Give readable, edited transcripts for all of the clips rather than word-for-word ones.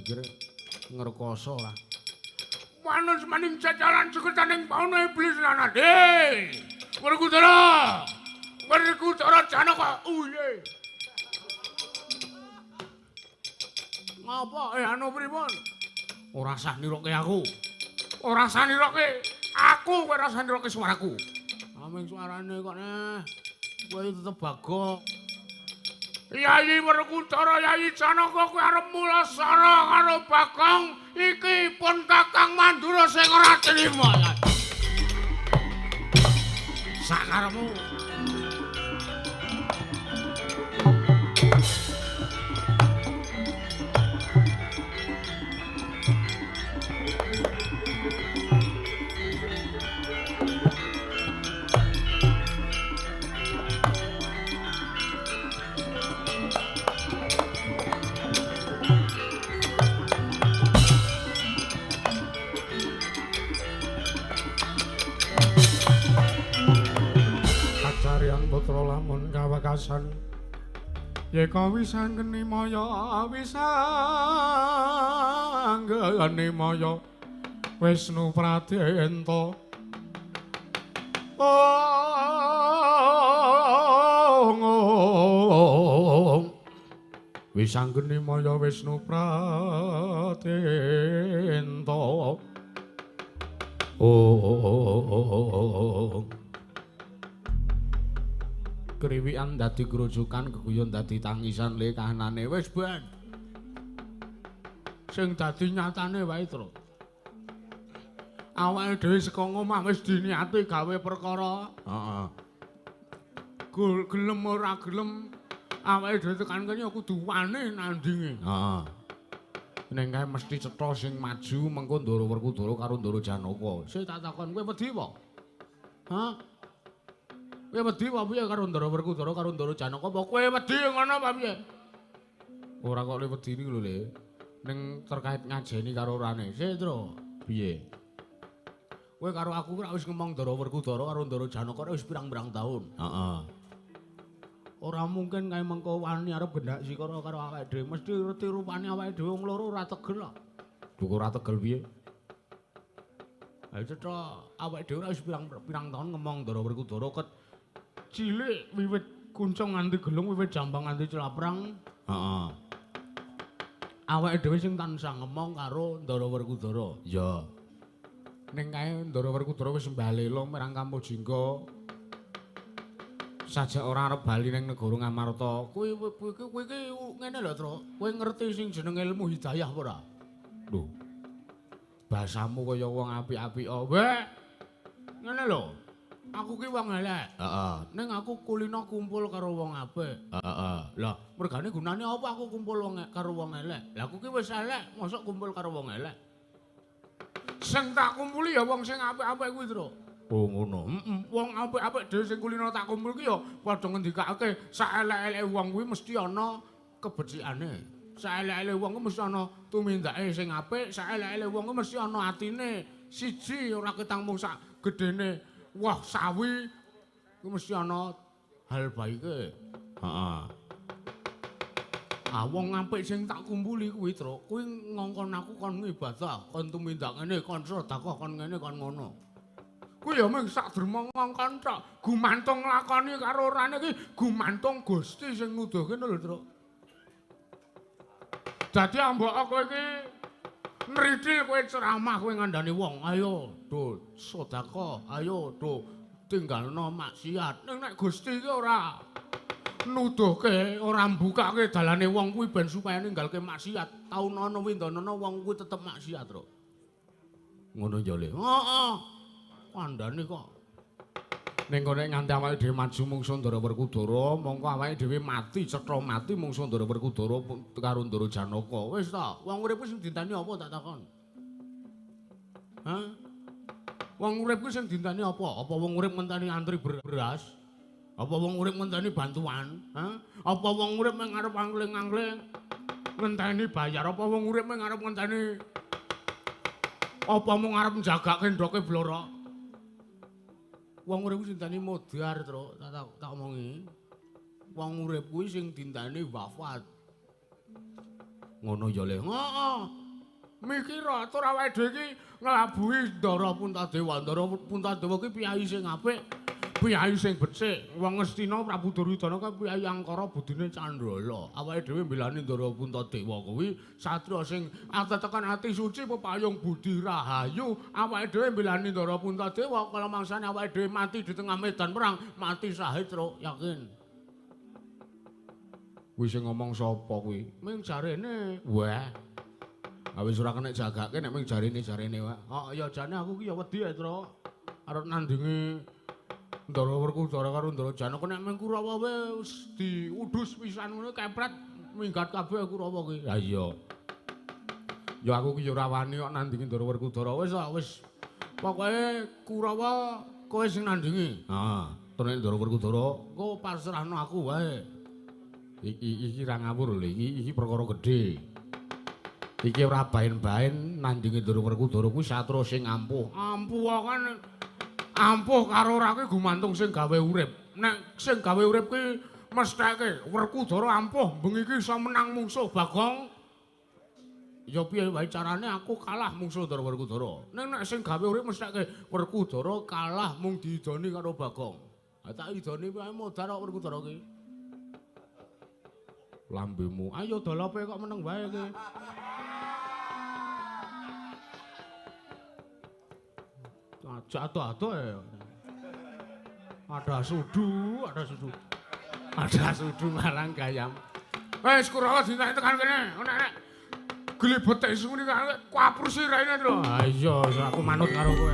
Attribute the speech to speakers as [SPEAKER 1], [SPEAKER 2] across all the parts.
[SPEAKER 1] mikir ngrekoso lah.
[SPEAKER 2] Manus maning jajalan seketaning pauna iblis lanade. Werkudara. Werkudara Janaka. Uye. Ngapa anu pripun?
[SPEAKER 1] Ora sah niroke aku.
[SPEAKER 2] Ora sah niroke aku, kowe ora sah niroke swaraku.
[SPEAKER 1] Aming suarane kok neh. Kowe tetep bagok.
[SPEAKER 2] Yayi Werkudara, Yayi Janaka kowe arep mulasara karo Bagong iki pun Kakang Mandura sing ora trima.
[SPEAKER 1] Sakaremu.
[SPEAKER 2] Putra lamun kawekasan yeka wisanggeni maya wisanggeni maya Wisnu Pradenta wisanggeni maya Wisnu Pradenta kriwikan dadi grujukan geguyon dadi tangisan le kahanane wis ben sing dadi nyatane wae tru awake dhewe saka ngomah wis diniati gawe perkara heeh gelem ora gelem awake dhewe tekan kene kudu wani nandinge heeh ning kae mesti cetha sing maju mengko Ndara Werkudara karo Ndara Janaka sing tak takon kowe wedi apa hah kowe wedi apa piye karo Ndara Werkudara karo Ndara Janaka apa kowe wedi ngono apa piye? Ora kok le wedi iki lho Le. Ning terkait ngajeni karo rane. Sik, Tru. Piye? Kowe karo aku ora wis ngomong Ndara Werkudara karo Ndara Janaka wis pirang-pirang taun. Heeh. Ora mungkin kae mengko wani arep gendak sikara karo awake dhewe. Mesti ngerti rupane awake dhewe wong loro ora tegel kok. Duh ora tegel piye? Ayo cetha awake dhewe wis pirang-pirang taun ngomong Ndara Werkudara ket cilik wiwit kuncung nganti gelung wiwit jambang nganti celaprang heeh awake dhewe sing tansah ngomong karo Ndara Werkudara ya ning kae Ndara Werkudara wis mbalela marang Kamojingga sajak ora arep bali ning negara Ngamarta kowe iki ngene lho Tru kowe ngerti sing jeneng ilmu hidayah apa ora lho bahasamu kaya wong apik-apik wae ngene lho aku ki wong elek. Heeh. Ning aku kulino kumpul karo wong apik. Heeh. Lah, mergane gunane apa aku kumpul karo wong elek? Lah aku ki wis elek, mosok kumpul karo wong elek. Sing tak kumpuli ya wong sing apik-apik kuwi, Tru. Oh, ngono. Heeh. Wong apik-apik dhewe sing kulino tak kumpul ki ya padha ngendikake sak elek-eleke wong kuwi mesti ana kebecikane. Sak elek-eleke wong kuwi mesti ana tumindake sing apik, sak elek-eleke wong kuwi mesti ana atine siji ora ketang mung sak gedene wah sawi ku mesti ana hal baike. Heeh. Ah wong apik sing tak kumpuli kuwi, Tru, kuwi ngongkon aku kon ngibadah, kon tumindak ngene, kon sedekah, kon ngene, kon ngono. Kuwi ya mung sak derma ngongkon tok. Gumantung lakoni karo orane iki gumantung Gusti sing nuduhke lho, Tru. Dadi ambek kowe iki nridil kowe ceramah kowe ngandani wong, ayo do sedekah, ayo do tinggalno maksiat. Ning nek Gusti iki ora nuduhke, ora mbukake dalane wong kuwi ben supaya ninggalke maksiat. Taunana windanana wong kuwi tetep maksiat, Tru. Ngono ya, Le. Heeh. Kandhane kok. Ning kene nganti awake dhewe maju mungsuh Ndara Werkudara, mongko awake dhewe mati, cetha mati mungsuh Ndara Werkudara karo Ndara Janaka. Wis ta, wong urip kuwi sing dinteni apa tak takon? Hah? Wong urip kuwi sing dinteni apa? Apa wong urip ngenteni antri beras? Apa wong urip ngenteni bantuan? Hah? Apa wong urip mung arep angling-angling ngenteni bayar? Apa wong urip mung arep ngenteni apa mung arep njagake ndoke blorok? Wong urip kuwi dinteni modar, Tru, tak omongi. Wong urip kuwi sing dinteni wafat. Ngono ya Le. Heeh. Mikir atur awake dhewe iki nglabuhi Ndara Puntadewa. Ndara Puntadewa ki piyai sing apik, piyai sing becik. Wong Ngastina Prabu Duryudana ka piyai angkara budine Candrala. Awake dhewe mbelani Ndara Puntadewa kuwi satriya sing atetekan ati suci pepayung budi rahayu. Awake dhewe mbelani Ndara Puntadewa kala mangsane awake dhewe mati di tengah medan perang, mati syahid Tru, yakin. Kuwi sing ngomong sapa kuwi? Ming jarene, wah. Wis ora kena jagake nek ming jarene wae. Oh ya jane aku ki ya wedi ya, Tru. Arep nandingi Ndara Werkudara karo Ndara Janaka nek ming Kurawa wis diudus pisan ngono kepret minggat kabeh Kurawa ki. Ha iya. Ya aku ki ya ora wani kok nandingi Ndara Werkudara. Wis pokoke Kurawa kowe sing nandingi. Heeh. Terus Ndara Werkudara kok pasrahno aku wae. Iki ra ngawur lho, iki perkara gedhe. Iki ora baen-baen nandingi Ndara Werkudara kuwi satriya sing ampuh. Ampuh kan ampuh karo ora kuwi gumantung sing gawe urip. Nek sing gawe urip kuwi mestheke Werkudara ampuh bengi iki iso menang mungsuh Bagong. Ya piye wae carane aku kalah mungsuh Ndara Werkudara. Nek sing gawe urip mestheke Werkudara kalah mung diidoni karo Bagong. Ha tak idoni wae modar kok Werkudara ki. Lambemu. Ayo dolope kok meneng wae ki. Jatuh-atuh ya. Ada sudu. Ada sudu marang gayam. Wis Kurawa dintek tekan kene. Nek glebet isu ngene kok kuaprusi raine lho. Ha iya, aku manut karo kowe.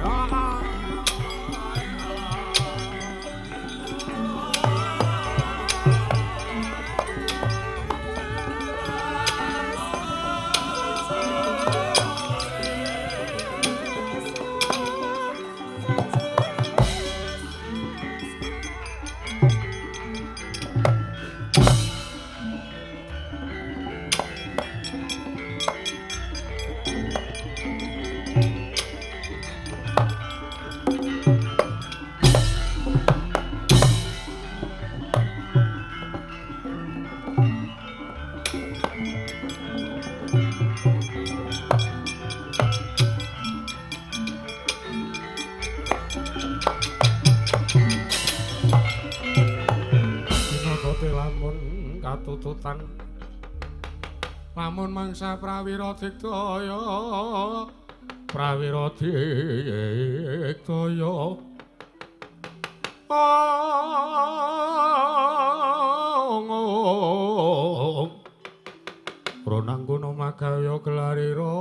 [SPEAKER 2] Katututan lamun mangsa prawira digdaya Ronanggono magaya gelarira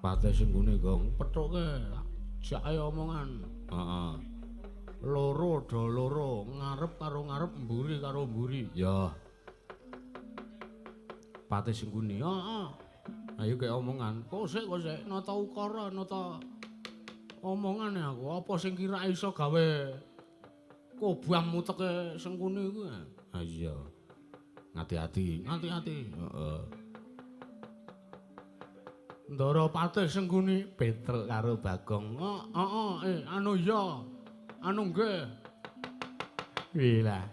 [SPEAKER 2] Patih Sengguni Gong pethuke jake omongan. Heeh. Loro do loro, ngarep karo ngarep, mburi karo mburi. Ya. Patih Sengguni. Heeh. Ayo kek omongan. Kok sik nata ukara, nata omongane aku. Apa sing kira iso gawe kobam muteke Sengguni kuwi? Ha iya. Ngati-ati. Heeh. Ndara Patih Sengguni betel karo Bagong. Anu ya. Anu nggih. Wila.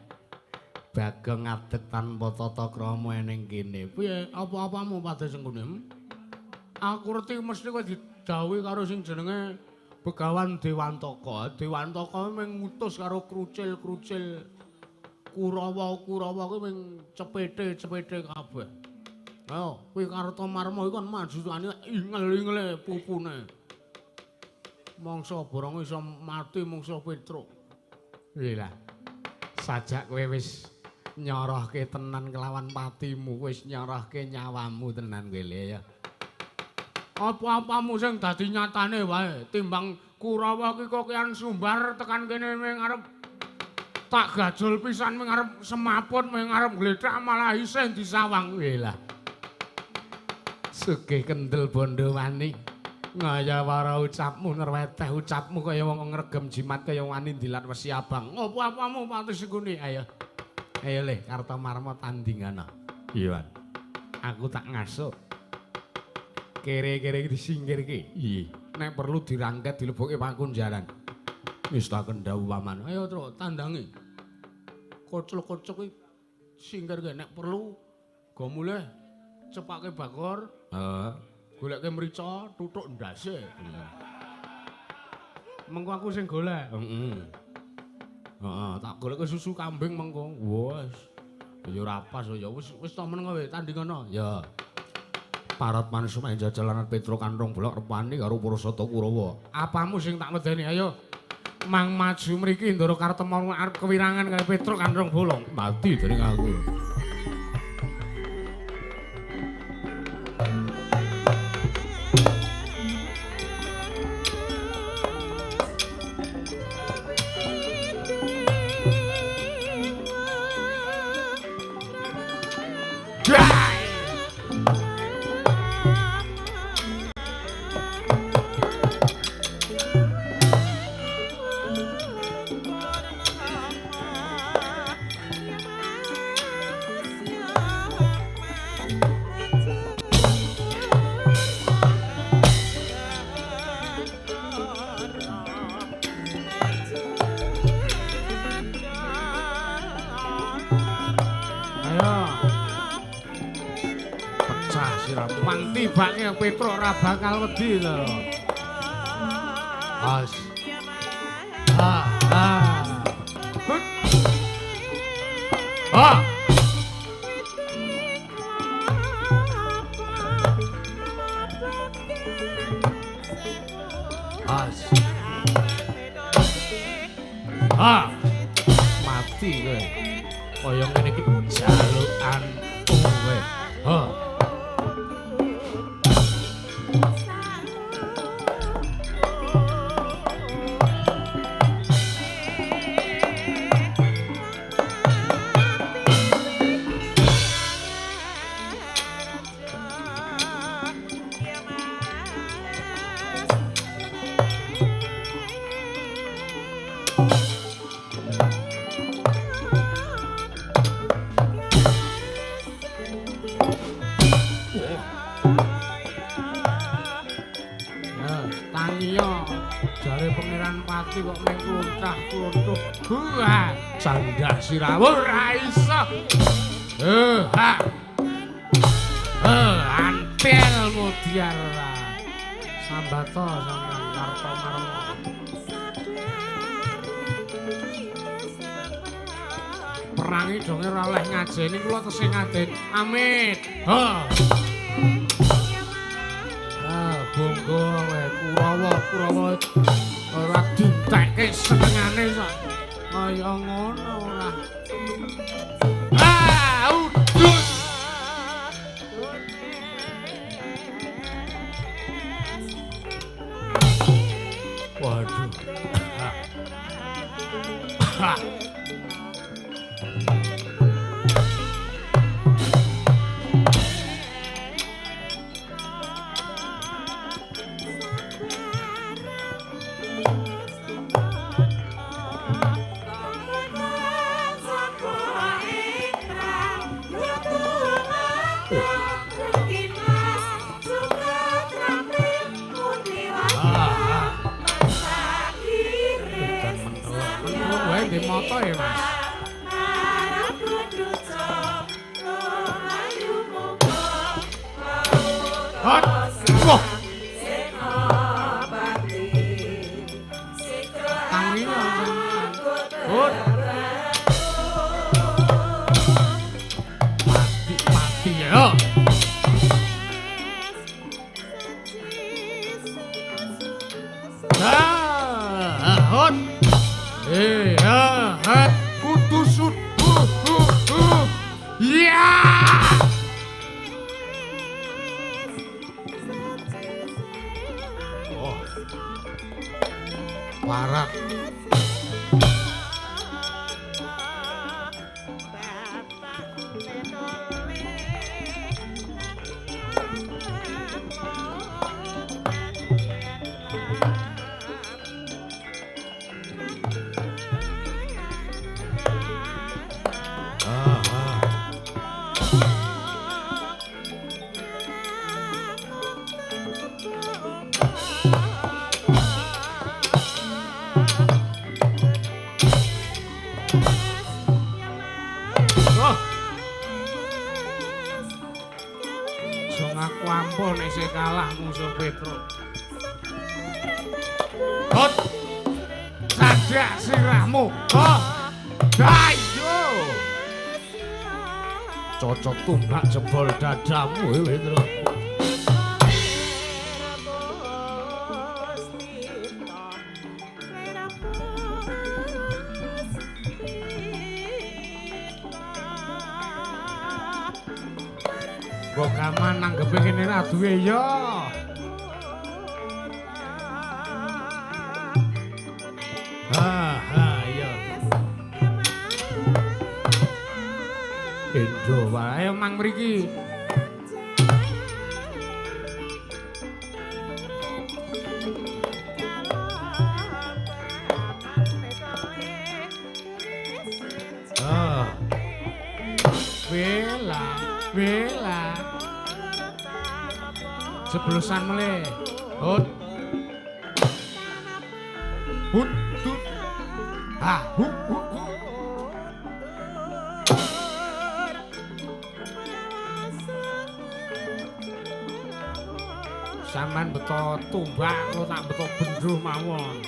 [SPEAKER 2] Bagong ngadeg tanpa tata krama ning kene. Piye apa-apamu Patih Sengguni? Aku ngerti mesti kowe didhawuhi karo sing jenenge Begawan Dewantaka. Dewantaka mung ngutus karo krucil-krucil Kurawa-Kurawa kuwi mung cepete-cepete kabeh. Ayo, kuwi Kartamarma iki kan majusane ingel-ingele pupune. Mangsa borong iso mati mangsa Petruk. Iya lah. Sajak kowe wis nyorohke tenan kelawan patimu, wis nyorohke nyawamu tenan kowe ya. Apa-apamu sing dadi nyatane wae, timbang Kurawa ki kok kian sumbar tekan kene ming arep tak gajul pisan ming arep semaput ming arep gledhak malah isih disawang. Iya lah. Sugih kendel bondo wani ngayawara ucapmu nerweteh ucapmu kaya wong ngregem jimat kaya wani ndilat wesi abang. Apa-apamu Patih Sengguni? Ayo le Kartamarma tandingana. Iya. Aku tak ngasuk. Kere-kere iki disingkirke. Iya. Nek perlu dirangket dilebokke pakunjaran. Ngestaken dawuh paman. Ayo Tru tandangi. Koclok-koclok kuwi singkirke nek perlu go mulih cepake bakor. Heeh. Goleke mrica, tutuk ndase. Mengko aku sing golek. Heeh. Heeh, tak goleke susu kambing mengko. Wes. Ya ora pas ya wis to meneng kowe tandingana. Ya. Parat manis main jajalanan Petro Kantong Blok Repani karo Purasata Kurawa. Apamu sing tak medeni ayo. Mang maju mriki Ndara Kartemon arep kewirangan karo Petro Kantong Bolong. Mati dening aku. Tibake Petro ora bakal wedi to. As. Ah. Ah. As. Ah. Mati kowe. Kaya ngene iki jalukan kowe. Ha. Kok mung kluntah-kluntuh. Wah, sanggah sirawuh ra iso. Antel mudiar. Sambata sampeyan karta marma. Perangi donge ora oleh ngajeni kula tesih ngaden. Amit. Bonggo wae Kurawa ora ditekke setengane sak kaya ngono ora. Udus. Waduh. Moto ya Mas. Hot. Wah. Tanginya Hot. Mati ya. Hot. Kudu suduh. Ya. Oh. Warak. Oh. So ngaku ampun nek isih kalah musuh Petro. Hot. Sadak sirahmu. Oh. Ayo. Cocok tumbak jebol dadamu Petro. Kok kaman nanggepe kene ra duwe ya. Iya. Endo wae mang mriki. Bela. Seblusan mele. Hut. Hut. Ah, hut. Sampeyan beto tumbak kok tak beto bendruh mawon.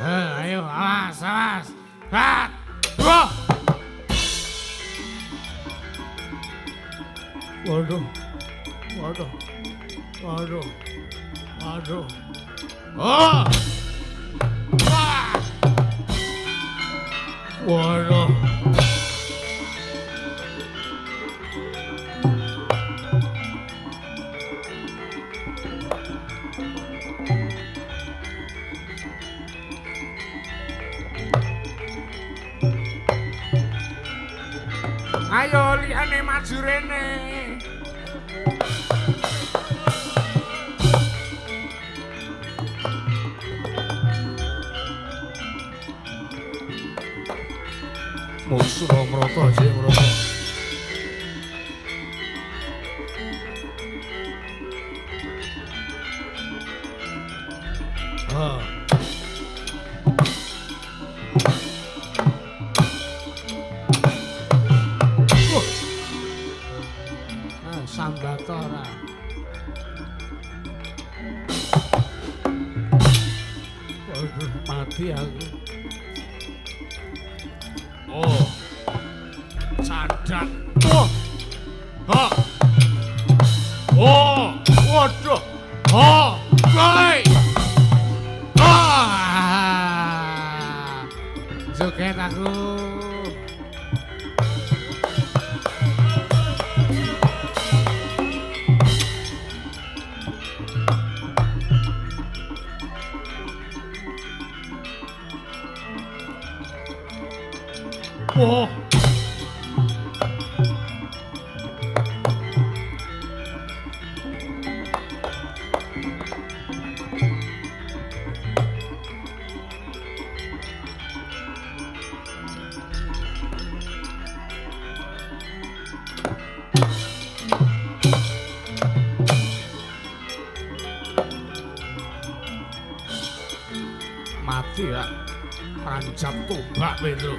[SPEAKER 2] Ayo, awas. Hat. Wah. Waduh. Oh. Wah. Waduh. Ayo liyane maju rene. Musuh merata sik merata. Sambatora. Waduh, mati aku. Oh. Cadak. Wah. Ha. Oh, waduh. Ha, baik. Ah. Joget aku. Oh. Mati ya. Tancap tombak Pedro.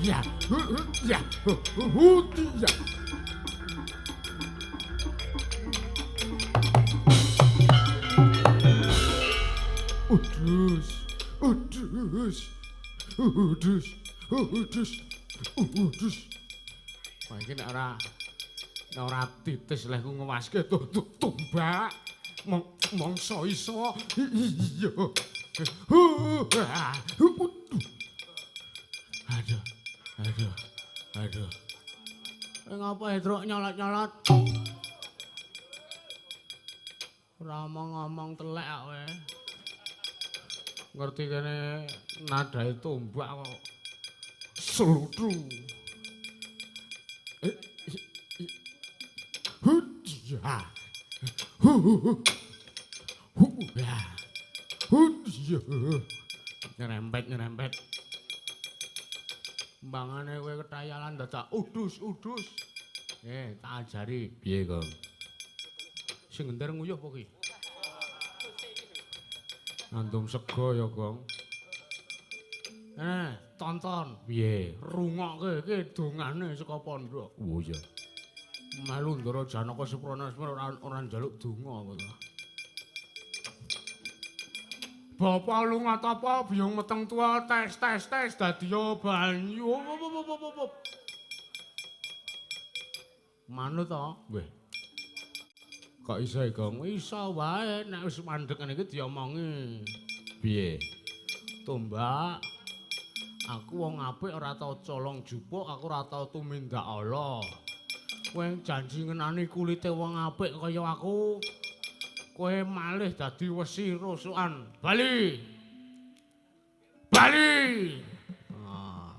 [SPEAKER 2] Ya, ya, ya, ya. Udus. Wah, iki nek ora titis lehku ngewaske tumbak. Mongso iso. Iya. Aduh. Aduh. Aduh.
[SPEAKER 1] Ngapa Hedruk nyolot-nyolot? Ora ngomong telek kowe.
[SPEAKER 2] Ngerti kene nadae tombak kok. Slutru. Hujah. Nyerempet.
[SPEAKER 1] Mbangane kowe ketayalan dadak udus.
[SPEAKER 2] Tak ajari. Piye, Kang?
[SPEAKER 1] Sing ngenter nguyuh apa ki?
[SPEAKER 2] Antum sego ya, Kang.
[SPEAKER 1] Tonton.
[SPEAKER 2] Piye?
[SPEAKER 1] Rungokke iki dongane saka pondok.
[SPEAKER 2] Oh iya.
[SPEAKER 1] Melu Ndara Janaka Supranasmara ora njaluk donga apa to. Bapak lunga tapa biyong meteng tua tes dadiya banyu. Manut to?
[SPEAKER 2] Weh. Kok iso, Kang?
[SPEAKER 1] Iso wae nek wis mandhek ngene iki diomongi.
[SPEAKER 2] Piye?
[SPEAKER 1] Tombak. Aku wong apik ora tau colong jupuk, aku ora tau tumindak ala. Kowe janji ngenani kulite wong apik kaya aku. Kowe malih dadi wesi rusukan. Bali. Ah.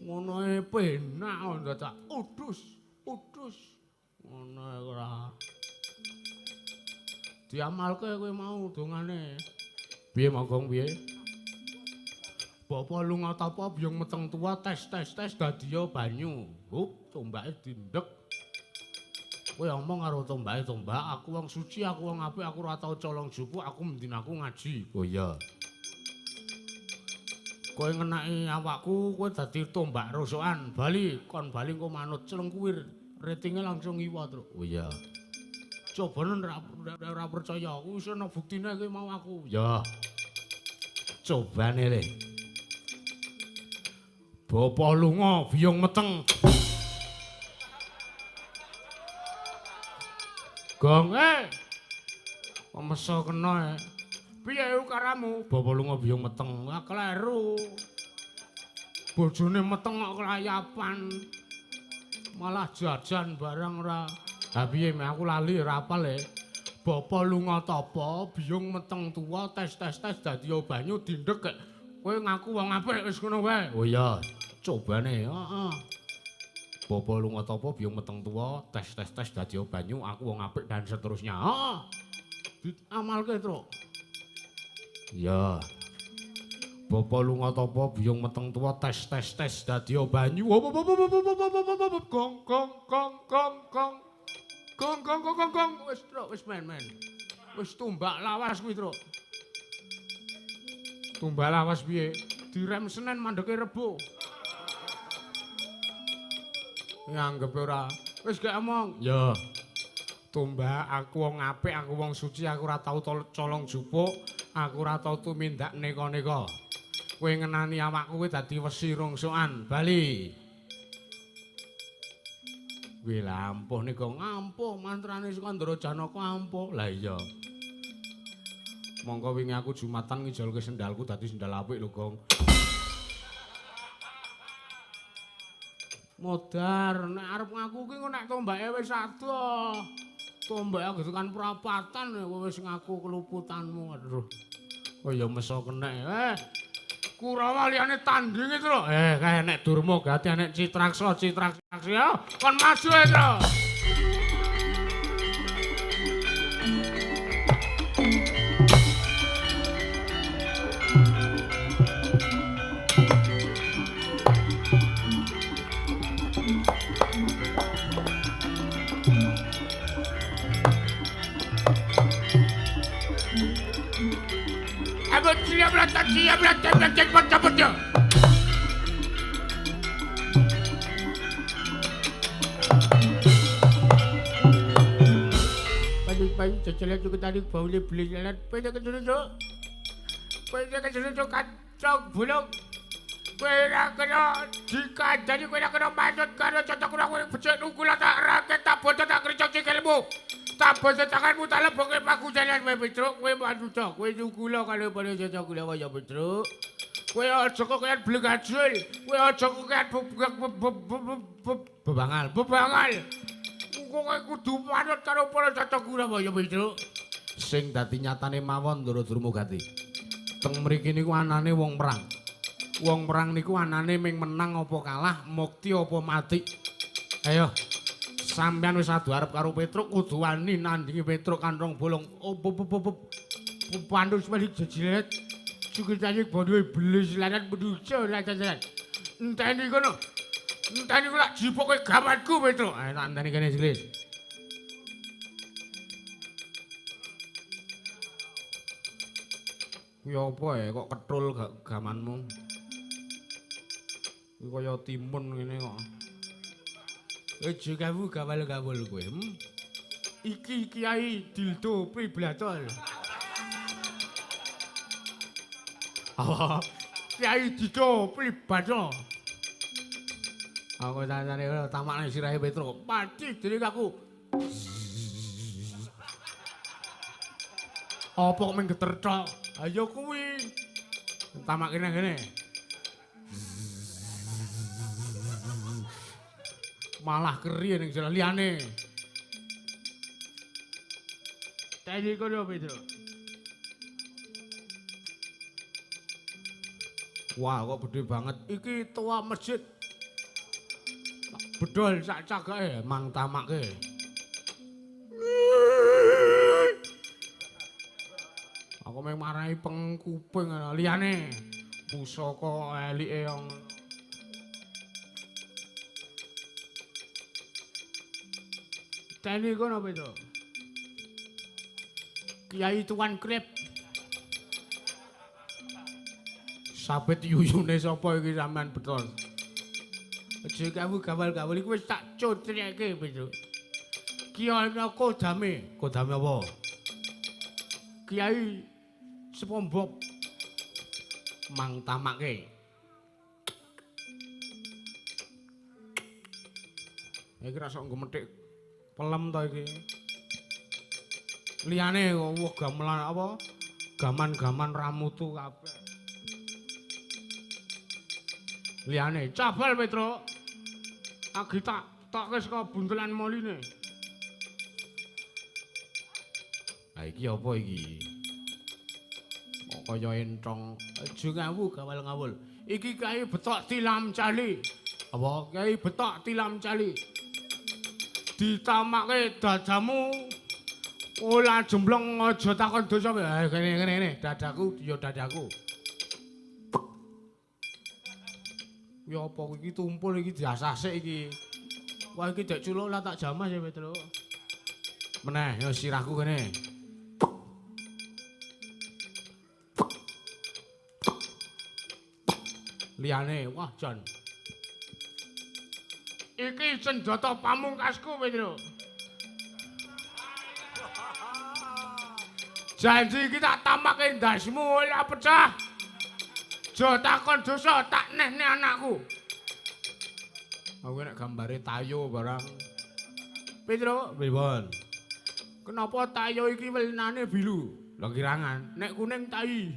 [SPEAKER 1] Ngono e penak dadak udus. Ngono ora. Diamalke kowe mau dongane.
[SPEAKER 2] Piye mongkong piye?
[SPEAKER 1] Bapak lunga tapa biyong meteng tua tes dadiya banyu. Hup, tombake dindek. Kowe omong karo tombake, tombak, aku wong suci, aku wong apik, aku ora tau colong jupuk, aku mendinaku ngaji.
[SPEAKER 2] Oh iya.
[SPEAKER 1] Kowe ngenaki awakku, kowe dadi tombak rusukan. Bali, kon bali engko manut celengkuwir. Ratinge langsung iwat, Truk.
[SPEAKER 2] Oh iya.
[SPEAKER 1] Cobane ora percaya, aku wis ana buktine kowe mau aku.
[SPEAKER 2] Ya. Cobane le.
[SPEAKER 1] Bapak lunga biyong meteng. Gong pemeso kena piye ukaramu?
[SPEAKER 2] Bapak lunga biyong meteng.
[SPEAKER 1] Wah kleru. Bojone meteng kok kelayapan. Malah jajan barang ora.
[SPEAKER 2] Ha piye aku lali ora apal le.
[SPEAKER 1] Bapak lunga tapa biyong meteng tuwa tes dadiya banyu dindek. Kowe ngaku wong apik wis ngono wae.
[SPEAKER 2] Oh iya, cobane. Heeh. Bapak lunga tapa biyong meteng tuwa, tes dadiya banyu, aku wong apik dan seterusnya.
[SPEAKER 1] Heeh. Diamalke, Truk.
[SPEAKER 2] Iya. Bapak lunga tapa biyong meteng tuwa, tes dadiya banyu.
[SPEAKER 1] Gong. Wis, Truk, wis men. Wis tumbak lawas kuwi, Truk.
[SPEAKER 2] Tumbak lawas piye?
[SPEAKER 1] Direm Senin mandeke Rebo. Nganggep ora. Wis gak omong.
[SPEAKER 2] Ya. Tumbak aku wong apik, aku wong suci, aku ora tau colong jupuk, aku ora tau tumindak neka-neka. Kowe ngenani awakku kowe dadi wesi rungsukan. Bali.
[SPEAKER 1] Kuwi lah ampuh nika ngampuh mantrane Skandara Janaka ampuh.
[SPEAKER 2] Lah iya. Monggo wingi aku Jumatan ngijolke sendalku dadi sendal apik lho, Gong.
[SPEAKER 1] Modar nek arep ngaku ki nek tombake wis adoh. Tombake getukan prapatan wis ngaku keluputanmu. Aduh.
[SPEAKER 2] Oh ya meso kenek.
[SPEAKER 1] Kurawa liyane tanding itu lho. Kae nek Durma gati nek Citraksa ya. Kon maju itu. Siap lah, cek cepet ya. Pagi jajalan juga tadi baunya beli jalan. Pede ke dulu kacau bulung. Kira kena jika jadi kira kena masuk karena cocok kurang becek nunggu lah tak rakyat tak bocor tak kerja cikilmu. Tak bocor tanganmu tak lebok paku jalan kowe Petruk kowe maju tok kowe nunggu lah kalau pada cocok kula kaya Petruk.
[SPEAKER 2] Kowe aja kokean blegajul. Kowe aja kokean bebangal. Kowe kudu manut karo para Cacagurabaya, Pedro. Sing dadi nyatane mawon Ndara Durmagati. Teng mriki niku anane wong perang. Wong perang niku anane ming menang apa kalah, mukti apa mati. Ayo. Sampeyan wis adu arep karo Petruk kudu wani nandingi Petruk kantong bolong. Pandu sepedi jejelet. Sukitane bondo iblis larat menuso larat. Enteni kono. Enteni kok lak jipoke gamanku Petruk. Ayo tak enteni kene jelis. Ya apa kok ketul gamanmu? Kuwi kaya timun ngene kok. Aja kamu gawal-gawal kowe. Iki Kiai Dildo Priblatol. Kiai Dildo Priblatol. Aku tanyane karo tamakne sirahe Petruk. Pati dening aku. Apa kok mung geter tok? Ayo kuwi. Tamak kene. Malah keri ning jalan liyane. Tadi kono Pedro. Wah, kok gede banget. Iki tua masjid. Bedol sak cagake mang tamake. Aku mung marahi pengkuping liyane. Pusaka elike yang Tani kono apa itu? Kiai Tuan Krip. Sabet yuyune sapa iki sampean betul. Aja kamu gawal-gawal iku wis tak cotreke Pedro. Kiai Kodame. Kodame apa? Kiai Sepombok mang tamake. Iki rasa nggemethik pelem to iki. Liyane wah gamelan apa? Gaman-gaman ramutu kabeh. Liyane cabal Petro. Agi tak wis kabuntelan moline. Ha iki apa iki? Kaya entong aja ngawu gawal-ngawul. Iki Kiai Betok Tilam Cali. Apa? Kiai Betok Tilam Cali. Ditamake dadamu ora jemblong aja takon dosa. Kene dadaku ya dadaku. Ya apa iki tumpul iki diasasik iki. Wah iki dek culuk lah tak jamas ya Petro. Meneh ya sirahku kene. Liyane wah Jon. Iki senjata pamungkasku Pedro. Janji iki tak tamake ndasmu ora pecah. Jo takon dosa tak nehne anakku. Aku nek gambare tayo barang. Pedro, pripun? Kenapa tayo iki welinane biru? Lah kirangan, nek kuning tai.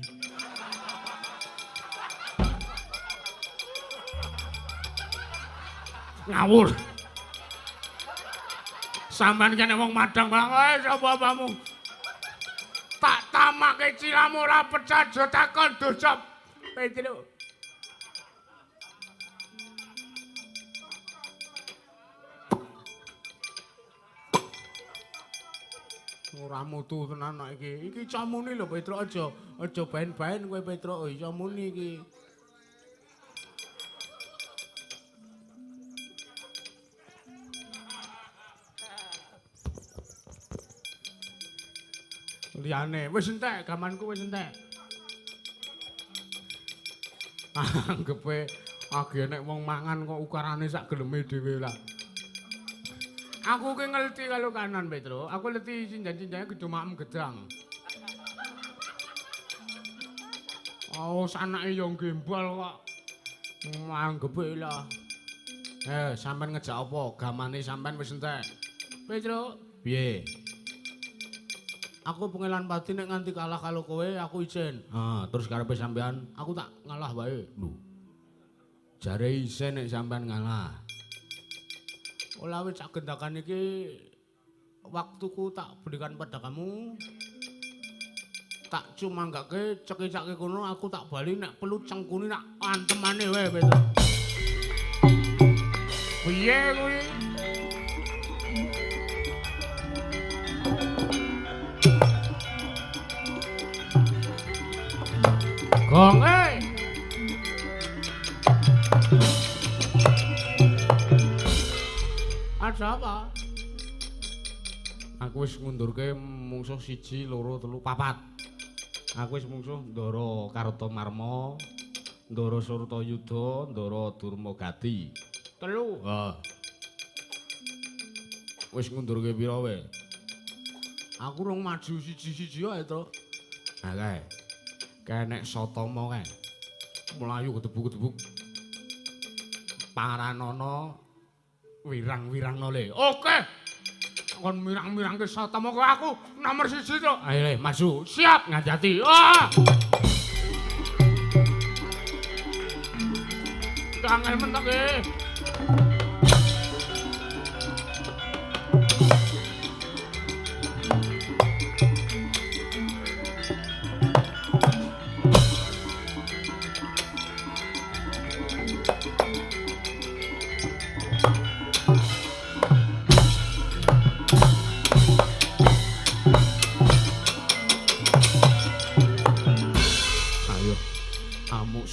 [SPEAKER 2] Ngawur. Sampeyan kene wong madang banget sapa bapamu. Tak tamake cilamu ora pecah aja takon dosa. Pedro. Ora mutu tenan nek iki. Iki camune lho Pedro aja baen-baen kowe Pedro camune iki. Liyane wis entek gamanku wis entek. Anggepe age nek wong mangan kok ukarane sak geleme dhewe lah. Aku ki ngerti kalau kanan Petro, aku ngerti cinjan-cinjane kudu makem gedang. Oh, sanake yo gembal kok. Anggepe lah. Sampean ngejak apa? Gamane sampean wis entek. Petro, piye?
[SPEAKER 1] Aku pengelan pati nek nganti kalah karo kowe aku izin.
[SPEAKER 2] Terus karepe sampean
[SPEAKER 1] Aku tak ngalah wae.
[SPEAKER 2] lho. Jare isin nek sampean ngalah.
[SPEAKER 1] Ola wis sak gendakan iki waktuku tak berikan pada kamu. Tak cuma enggak cekicake kono aku tak bali nek perlu cengkuni nak antemane wae wis. Piye kuwi? Gong Ada apa?
[SPEAKER 2] Aku wis ngundurke mungsuh 1, 2, 3, 4. Aku wis mungsuh Ndara Kartamarma, Ndara Surtayuda, Ndara Durmagati.
[SPEAKER 1] 3.
[SPEAKER 2] Wis ngundurke pira wae?
[SPEAKER 1] Aku rung maju siji-siji ae to.
[SPEAKER 2] Kae. Kae nek Satama kae. Mlayu gedebuk-gedebuk. Paranana wirang-wirangno le.
[SPEAKER 1] Oke. Kon mirang-mirangke Satama kowe aku nomor 1 to.
[SPEAKER 2] Ayo le maju.
[SPEAKER 1] Siap ngajati. Ah. Kangen mentek e.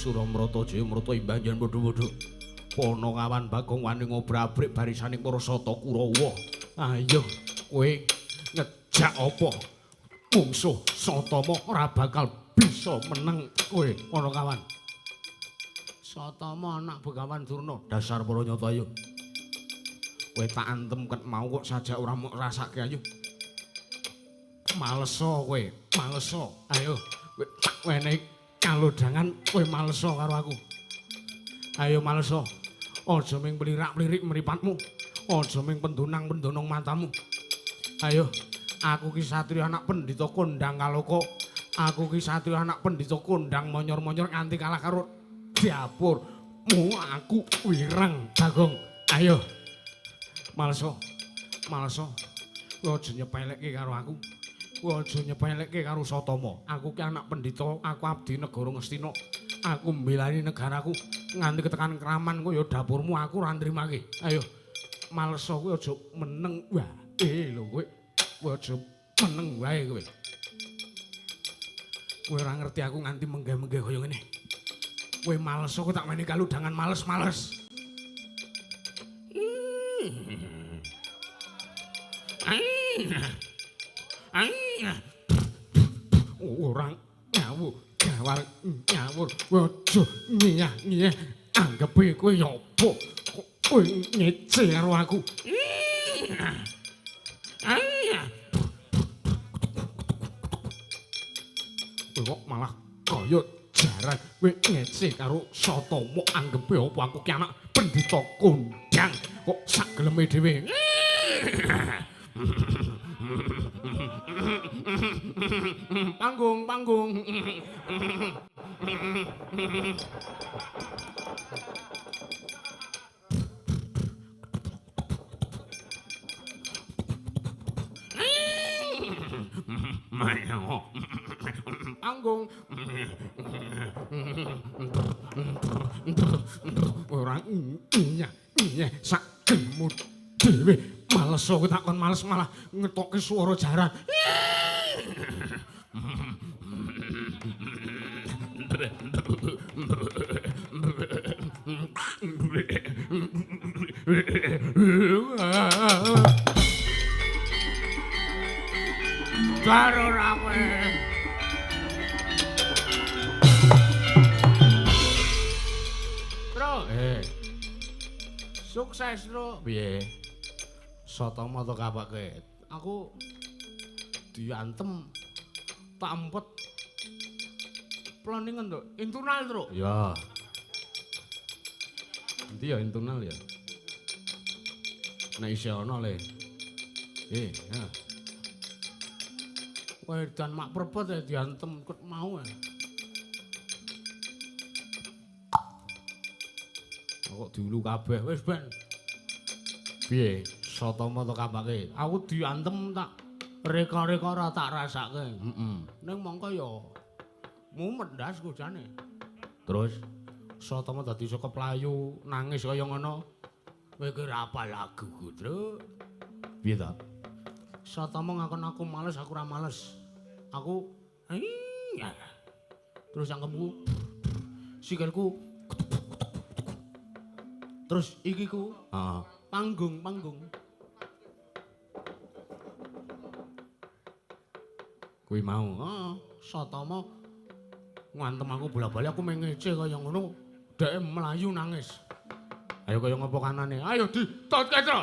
[SPEAKER 2] Suramrata Jayamrata imbang jan padha-padha. Panakawan Bagong Wani ngobrak-abrik barisaning para Sata Kurawa. Ayo kowe ngejak apa? Mungsuh Satama ora bakal bisa meneng kowe Panakawan.
[SPEAKER 1] Satama anak Begawan Durna.
[SPEAKER 2] Dasar para nyata ayo. Kowe tak antem ket mau kok sajak ora mok rasake ayo. Malesa kowe, malesa. Ayo kowe tak wenehi kalodhangan kowe malesa karo aku. Ayo malesa. Aja ming plirak-plirik mripatmu. Aja ming pendonang-pendonong matamu. Ayo, aku ki satriya anak pendhita kondang kaloka. Aku ki satriya anak pendhita kondang monyor-monyor nganti kalah karo dapurmu. Aku wirang Bagong. Ayo. Malesa. Malesa. Kowe aja nyepelekke karo aku. Kowe aja nyepelekke karo Satama. Aku ki anak pendhita, aku abdi negara Ngastina. Aku mbelani negaraku nganti ketekan kraman kowe ya dapurmu aku ora nrimake. Ayo. Malesa kowe aja meneng wae lho kowe. Kowe aja meneng wae kowe. Kowe ora ngerti aku nganti menggeh-menggeh kaya ngene. Kowe malesa kowe tak meni kaludhangan males-males. Orang ngawur gawar ngawur aja ngiyah-ngiyah anggepe kowe ya apa kowe ngece karo aku. Kowe kok malah kaya jaran kowe ngece karo Satama anggepe apa aku ki anak pendhita kondang kok sak geleme dhewe. Panggung. Panggung. Ora iya sak gemut dhewe males kowe takon males malah ngetokke swara jaran. Karo rawe. Tro, sukses, Tro. Piye? Satama to kapake. Aku diantem tak empet planingen to internal Tro. Ya. Endi ya internal ya? Nek isih ana le. Ya.
[SPEAKER 1] Wedan mak prepet ya diantem ket mau. Kok diulu kabeh wis ben. Piye? Satama to kabake. Aku diantem tak reka-reka ora tak rasake. Ning mongko ya mumet ndas kujane. Terus Satama dadi saka playu nangis kaya ngono. Kowe ki ora apa lagu ku, Truk. Piye ta? Satama ngakon aku males, aku ora males. Aku terus cangkemku sikilku terus iki ku panggung kuwi mau Satama ngantem aku bola-bali aku mengece kaya ngono dhek mlayu nangis ayo kaya ngopo kanane ayo ditot ketok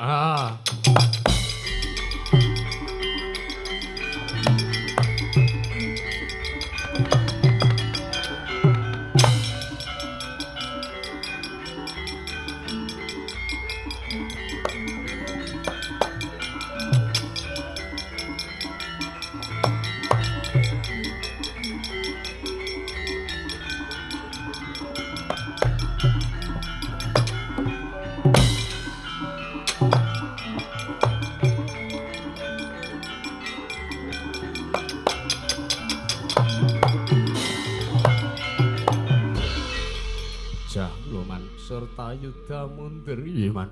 [SPEAKER 1] serta yuda mundur iya man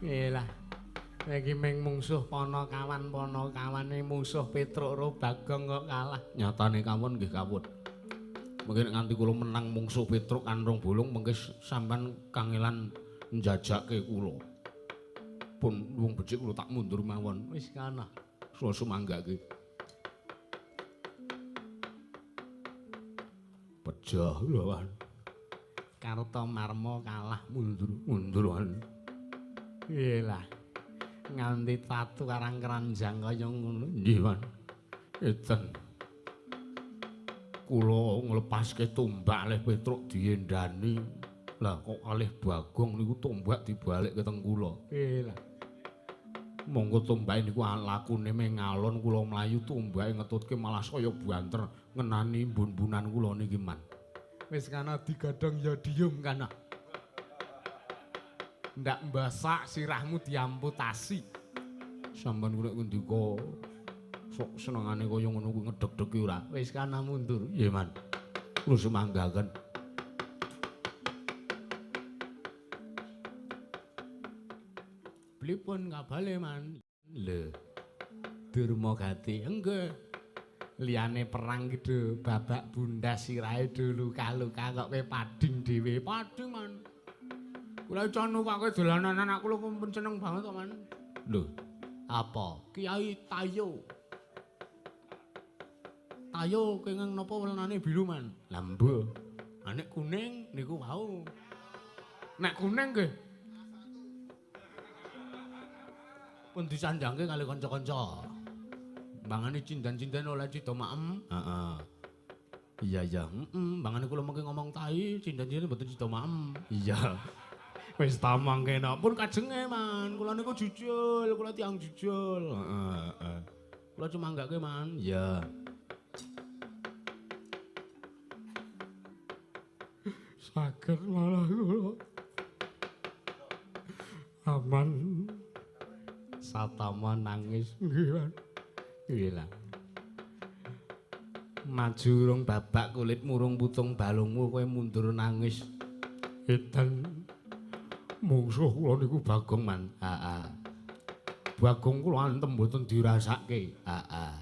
[SPEAKER 1] iyalah iki meng mungsuh pono-kawane mungsuh Petruk ro Bagong kok kalah nyatane kawon nggih kawon mungkin nganti kula menang mungsuh Petruk kanrong bolong mengke sampean kangelan njajakke kula pun wong becik kula tak mundur mawon wis kana sumanggake pejah lawan Karta Marma kalah munduran. Iyalah. Nganti tatu karang keranjang kaya ngono. Nggih, Man. Eten. Kula nglepaske tombak leh Petruk diendani. Lah kok kalih Bagong niku tombak dibalik keteng kula. Iyalah. Monggo tombak niku lakune meng ngalon kula mlayu tombake ngetutke malah saya banter ngenani mbun-mbunan kula niki, Man. Wis kana digadhong ya diem kana. Ndak mbasak sirahmu diamputasi. Sampeyan kula ngendika sok senengane kaya ngono kuwi ngedeg-degi ora. Wis kana mundur. Nggih, Man. Kula sumanggaken. Blipun kabale, Man. Lho. Durmagati enggak. Liyane perang gitu babak bundas sirahe dulu luka-luka kok kowe pading dhewe pading Man kula canu kok dolanan anakku lho pun seneng banget kok Man lho apa Kiai Tayo kenging napa warnane biru Man lambu nek kuning niku wau nek kuning nggih pun disanjangke kali kanca-kanca Bangane cindan-cindan oleh Cito Maem. Heeh. Iya. Bangane kula mengke ngomong tai, cindan-cindan mboten Cito Maem. Iya. Wis ta mangke pun kajenge, Man. Kula niku jujul, kula tiyang jujul. Heeh. Kula cuma anggake, Man. Iya. Saged malah kula. Aman. Satama nangis nggih, Man. Iyalah. Maju urung babak kulit murung putung balungmu kowe mundur nangis. Edan mungsuh kula niku Bagong Man. Heeh. Bagong kula antem mboten dirasake. Heeh.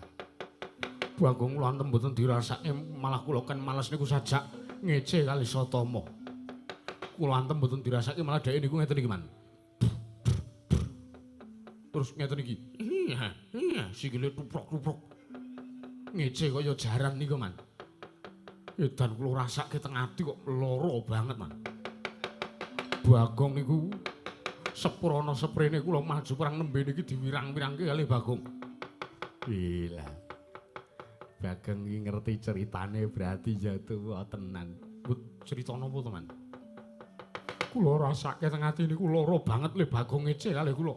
[SPEAKER 1] Bagong kula antem mboten dirasake malah kula kan males niku sajak ngece kali Satama. Kula antem mboten dirasake malah dhek niku ngeten iki Man. Terus ngeten iki. Iya, sikile tuprok-tuprok. Ngece kaya jaran niku, Man. Edan kula rasake teng ati kok lara banget, Man. Bagong niku sepurana seprene kula maju perang nembe niki diwirang-wirangke kalih Bagong. Gila. Bagong iki ngerti ceritane berarti jatuh tenan. But cerita napa to, Man? Kula rasake teng ati niku lara banget le Bagong ngece kalih kula.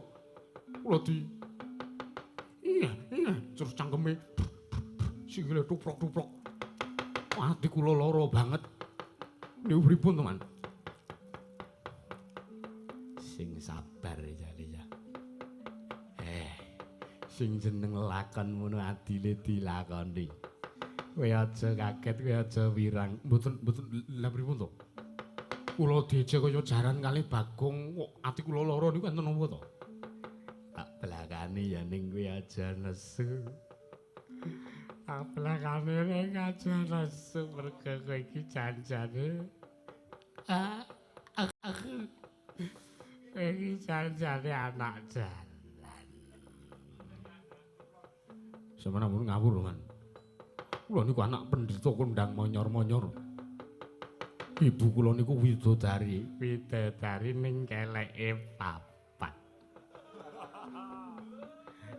[SPEAKER 1] Kula di Iya, terus cangkeme
[SPEAKER 2] sikile tuprok-tuprok. Ati kula lara banget. Niku pripun, teman? Sing sabar jane ya. Sing jeneng lakon ngono adile dilakoni. Kowe aja kaget, kowe aja wirang. Mboten lha pripun to? Kula diejek kaya jaran kali Bagong, kok ati kula lara niku enten napa to? Tak belakani ya ning kowe aja nesu. Tak belakani ning aja nesu mergo kowe iki janjane. Aku iki janjane anak jalan. Sampeyan ampun ngawur, Man. Kula niku anak pendhita kondang monyor-monyor. Ibu kula niku widodari ning keleke papat.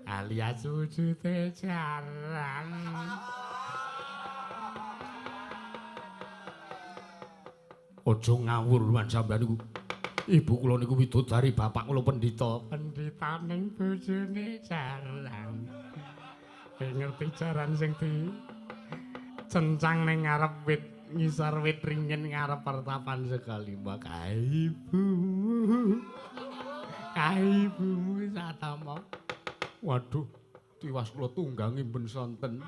[SPEAKER 2] Alias wujude jaran. Aja ngawur, Man, sampeyan niku. Ibu kula niku widodari, bapak kula pendhita. Pendhita ning bojone jaran. Ngerti jaran sing di cencang ning ngarep wit ngisor wit ringin ngarep pertapan sekali mbak kaibumu satama. Waduh, tiwas kula tunggangi ben sonten.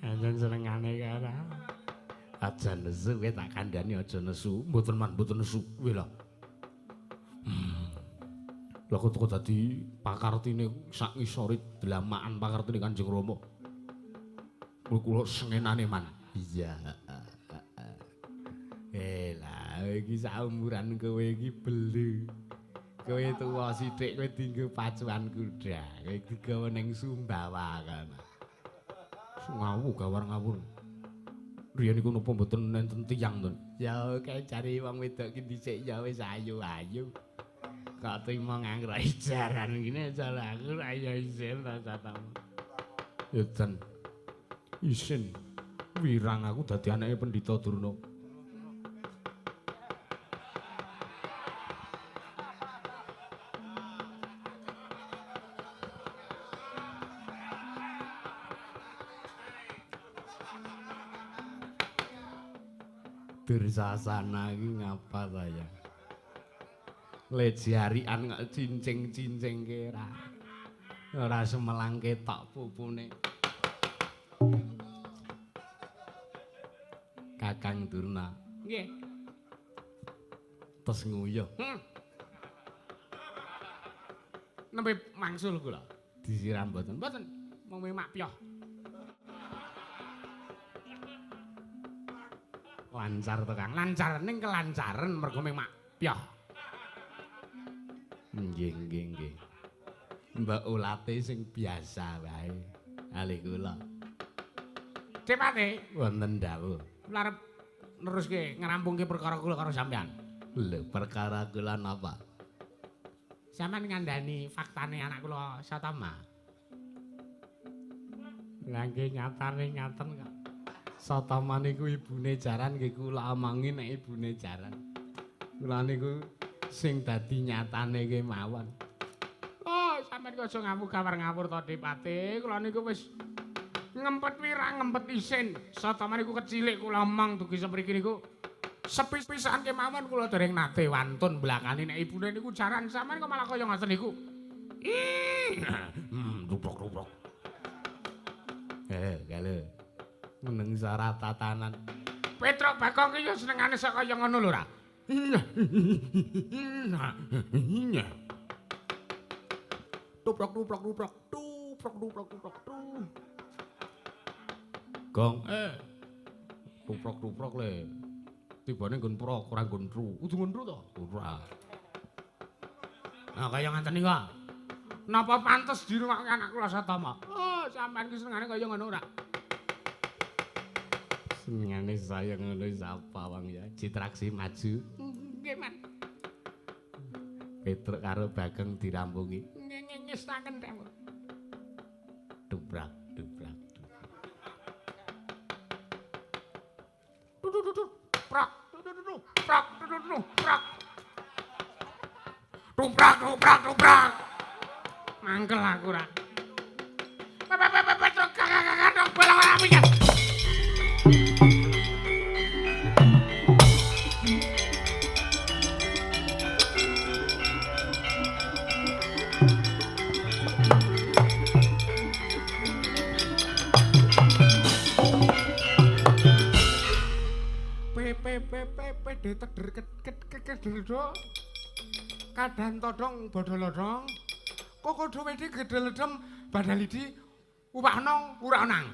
[SPEAKER 2] Anjen senengane kara. Aja nesu kowe tak kandhani aja nesu. Mboten Man, mboten nesu kowe lho. Lah kok dadi pakartine sak ngisore dlamakan pakartine Kanjeng Rama. Kula sengenane Man. Iya. Lah iki saumuran kowe iki belu. Kowe tuwa sithik kowe dienggo pacuan kuda. Kowe digawa ning Sumbawa kana. Ngawu gawar ngawur. Riyen iku napa mboten nenten tiyang to? Ya kae cari wong wedok ki dhisik ya wis ayu-ayu. Kok trimo nganggo jaran ngene jare aku ayo isin ta satamu. Ya jan. Isin wirang aku dadi anake Pendhita Durna. Dursasana iki ngapa saya? Lejarian kok cincing-cincing kira. Ora semelang ketok pupune. Kakang Durna. Nggih. Tes nguyuh. Nembe mangsul kula. Disiram mboten? Mboten. Mung mak piyah. Lancar to Kang. Lancar ning kelancaran mergo mak piyah. Nggih, nggih, nggih. Mbak ulate sing biasa wae. Ali kula. Cepate wonten dawuh. Kula arep neruske ngrampungke perkara kula karo sampean. Lho, perkara kula napa? Sampeyan ngandani faktane anak kula Satama. Lah nggih nyatane ngaten kok. Satama niku ibune jaran nggih kula amangi nek ibune jaran. Kula niku sing dadi nyatane kemawon. Oh, sampeyan kok aja ngamuk gawar-ngawur to, Dipati. Kula niku wis ngempet wirang, ngempet isin. Satama niku kecilik kula emang dugi semriki niku sepis-pisan kemawon kula dereng nate wantun blakani nek ibune niku jaran. Sampeyan kok malah kaya ngoten niku. Ruprok-ruprok. Kalau meneng syarat tatanan. Petruk Bagong ki yo senengane sak kaya ngono lho ra. Iya. Tuprok. Gong, tuprok le. Tibane nggon prok ora nggon tru. Kudu nggon tru to? Ora. Nah, kaya ngaten niku. Napa pantes dirungokne anak kula Satama? Oh, sampean ki senengane kaya ngono ora? Senengane saya ngono sapa wong ya? Citraksi maju. Nggih, Man. Petruk karo Bagong dirampungi. Ngestaken temu. Dubrak. Dubrak. Mangkel aku ra. Petruk kakak piye? Kadang todong bodolodong kok kudu wedi gedheledem badalidi upakno uranang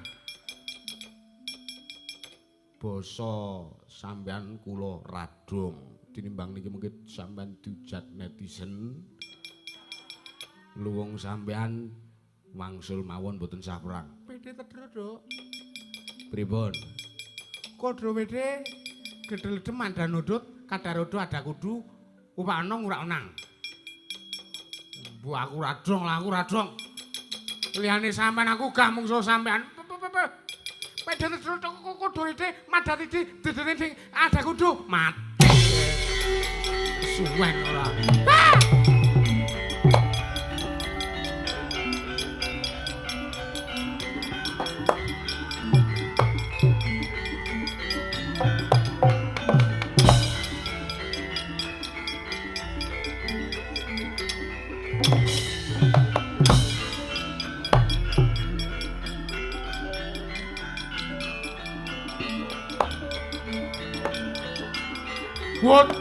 [SPEAKER 2] basa sampean kula radong tinimbang niki mungkin sampean diujat netizen luwung sampean wangsul mawon boten sah perang pede tedro Dok pripun kudu wedi gedheledem mandan udut kadarodo ada kudu upakno ngurak-unang. Bu aku radong. Liyane sampean aku gak mungsuh sampean. Pedene kudu iki madhat iki dedene sing ada kudu mati. Suwen ora. Wot.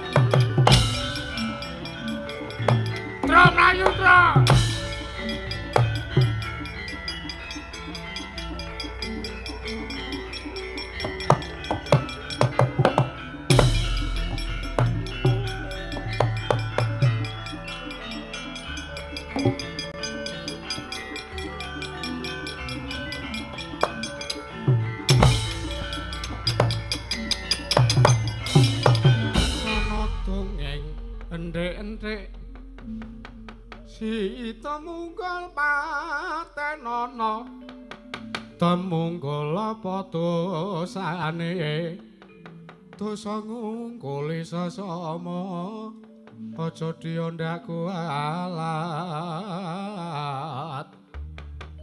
[SPEAKER 2] Tra mlayu tra. Enthek si temunggul patenono temunggul apa dosane dosa ngungkuli sesama aja diondak kualat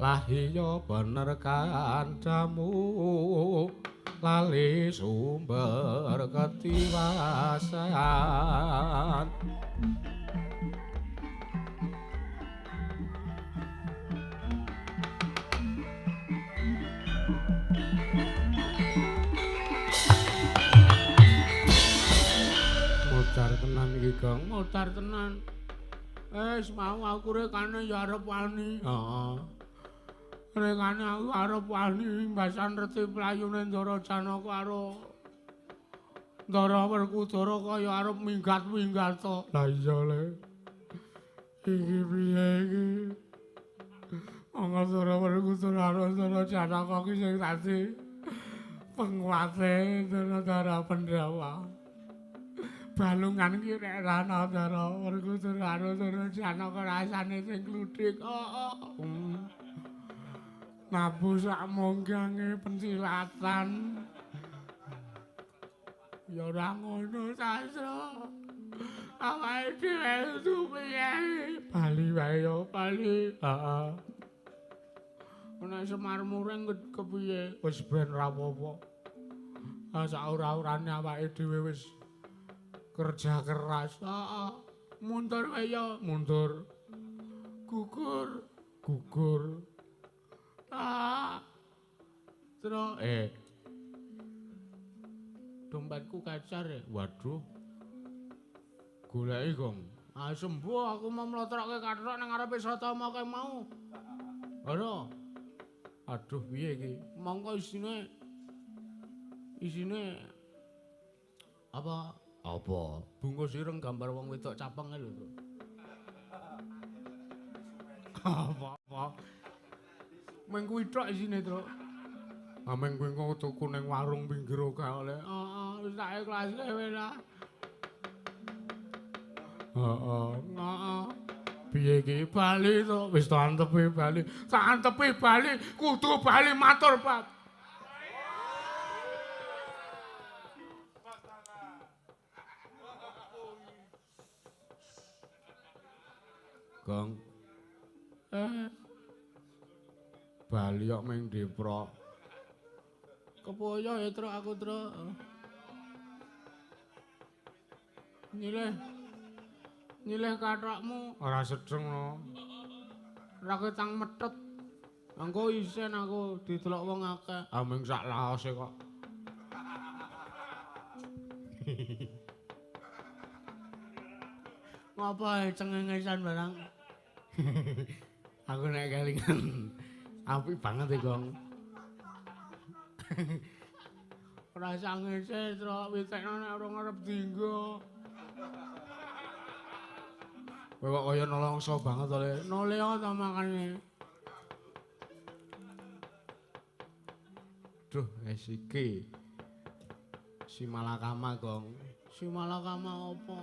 [SPEAKER 2] lah iya bener kancamu lali sumber ketiwasan mutar tenan iki Gong mutar tenan mau aku rekane ya arep wani heeh rekane aku arep wani mbasan reti playune Ndara Janaka karo Ndara Werkudara kaya arep minggat-minggat to. Lah iya le. Iki piye iki? Angga Ndara Werkudara karo Ndara Janaka ki sing dadi penguase Ndara Pandhawa. Balungan ki nek ana Ndara Werkudara karo Ndara Janaka rasane sing kluthik. Nabu sak monggange pensilatan. Ya ora ngono Sasra. Awake dhewe supiye? Bali wae ya Bali. Heeh. Nek Semar Muring kepiye? Wis ben ra apa-apa. Sak ora-urane awake dhewe wis kerja keras. Heeh. Mundur wae ya, mundur. Gugur. Terus dompetku kacar ya. Waduh. Goleki Gong. Sembuh aku mau mlotrokke kathok nang ngarepe Satama kae mau. Ora. Aduh piye iki? Mongko isine apa? Bungkus ireng gambar wong wedok capeng lho. Apa? Meng kuwi tok isine, Truk. Ameng kuwi kok tuku ning warung pinggir kae oleh. Heeh, wis tak ikhlaske wis ta. Heeh. Piye iki bali to? Wis tak antepi bali. Tak antepi bali, kudu bali matur, Pak. Gong. Bali kok meng Depro.
[SPEAKER 1] Kepoyo ya Truk aku Truk. Nyilih kathokmu ora sedeng no. Ora ketang methet. Engko isen aku didelok wong akeh. Ameng sak laose kok. Ngapa cengengesan barang? Aku nek kelingan apik banget e, Gong. Ora sangese, Truk, witekno nek ora ngarep dienggo. Kowe kok kaya nolongso banget to, Le. Noleo ta makane. Duh, iki. Si Malakama, Gong. Si Malakama apa?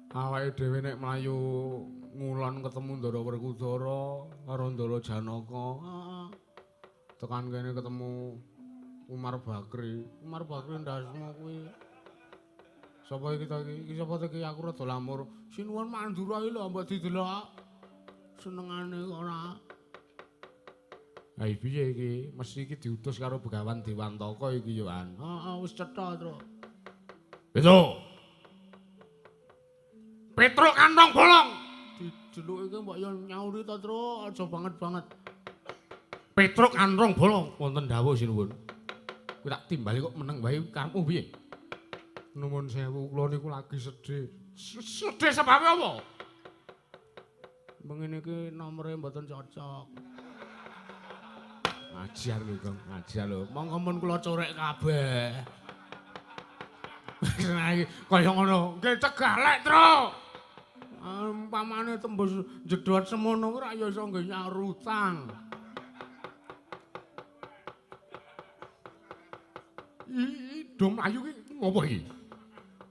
[SPEAKER 1] Awake dhewe nek mlayu ngulon ketemu Ndara Werkudara karo Ndara Janaka. Heeh. Tekan kene ketemu Umar Bakri. Umar Bakri ndasmu kuwi. Sapa iki ta iki? Iki sapa ta iki? Aku rada lamur. Sinuwun Mandura iki lho mbok didelok. Senengane ora. Ha piye iki? Mesti iki diutus karo Begawan Dewantaka iki yo an. Heeh, wis cetha, Truk. Besok. Petruk kantong bolong. Dijeluk iki mbok yo nyauri to, Truk. Aja banget-banget. Petruk kantong bolong. Wonten dawuh sinuwun. Kowe tak timbali kok meneng wae karepmu piye? Nuwun sewu, kula niku lagi sedih. Sedih sebabe apa? Mengene iki nomere mboten cocok. Ngajar lho, Gong, ngajar lho. Monggo mun kula corek kabeh. Nah iki kaya ngono, nggih cegalek, Truk. Umpamane tembus jedot semono ora ya iso nggih nyarutang. Do mlayu ki ngopo iki?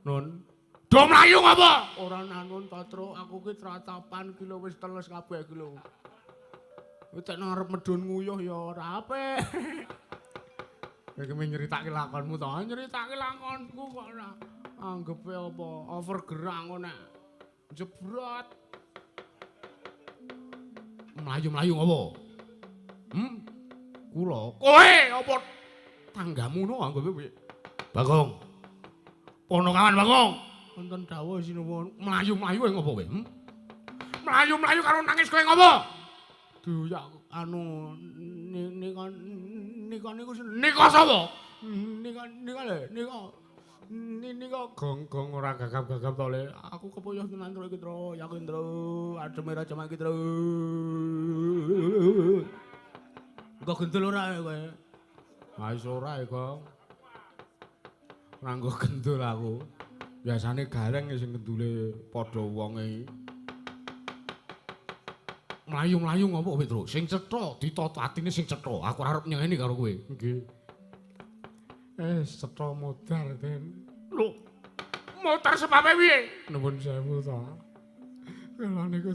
[SPEAKER 1] Nun. Do mlayu ngopo? Ora nanun to, Truk. Aku ki tratapan ki lho wis teles kabeh ki lho. Wis nek arep medun nguyuh ya ora apik. Iki nyeritake lakonmu to, nyeritake lakonku kok ora anggepe apa overgerak ngono nek jebrot. Mlayu-mlayu ngopo? Kula. Kowe apa tanggamu no anggepe piye? Bagong. Ponokawan Bagong. Wonten dawuh sinuwun, mlayu-mlayu ngopo kowe? Mlayu-mlayu karo nangis kowe ngopo? Duyak anu nika niku nika sapa? Nika le, nika gong ora gagap-gagap to le. Aku kepuyuh tenan Truk iki, Truk. Yakin, Truk. Ademe ra jamak iki, Truk. Engko gendul ora kowe? Ha iso ora e, Gong. Ora nggo gendul aku. Biasane gareng sing gendule padha wonge. Mlayu-mlayu ngopo kowe, Truk? Sing cetha, ditata atine sing cetha. Aku arep nyengeni karo kowe. Nggih. Cetha modal, Den. Lho. Motor sebabe piye? Nuwun sewu to. Kula niku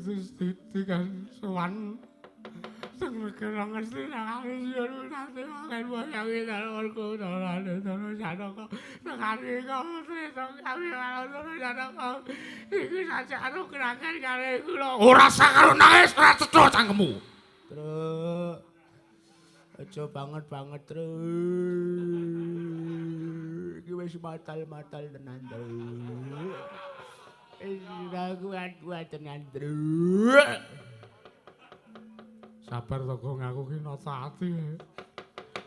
[SPEAKER 1] dikan sowan teng negara ngesti nang sira nate makan boyangi karo Werkudara Ndara Janaka. Sekali kok cerita kami karo Ndara Janaka. Iki sajane gerakan kare kula. Ora sak karo nangis, ora cetha cangkemmu. Truk. Aja banget-banget, Truk. Iki wis matal-matal tenan, Truk. Ora kuat-kuat tenan, Truk. Sabar to, Gong, aku ki nata ati.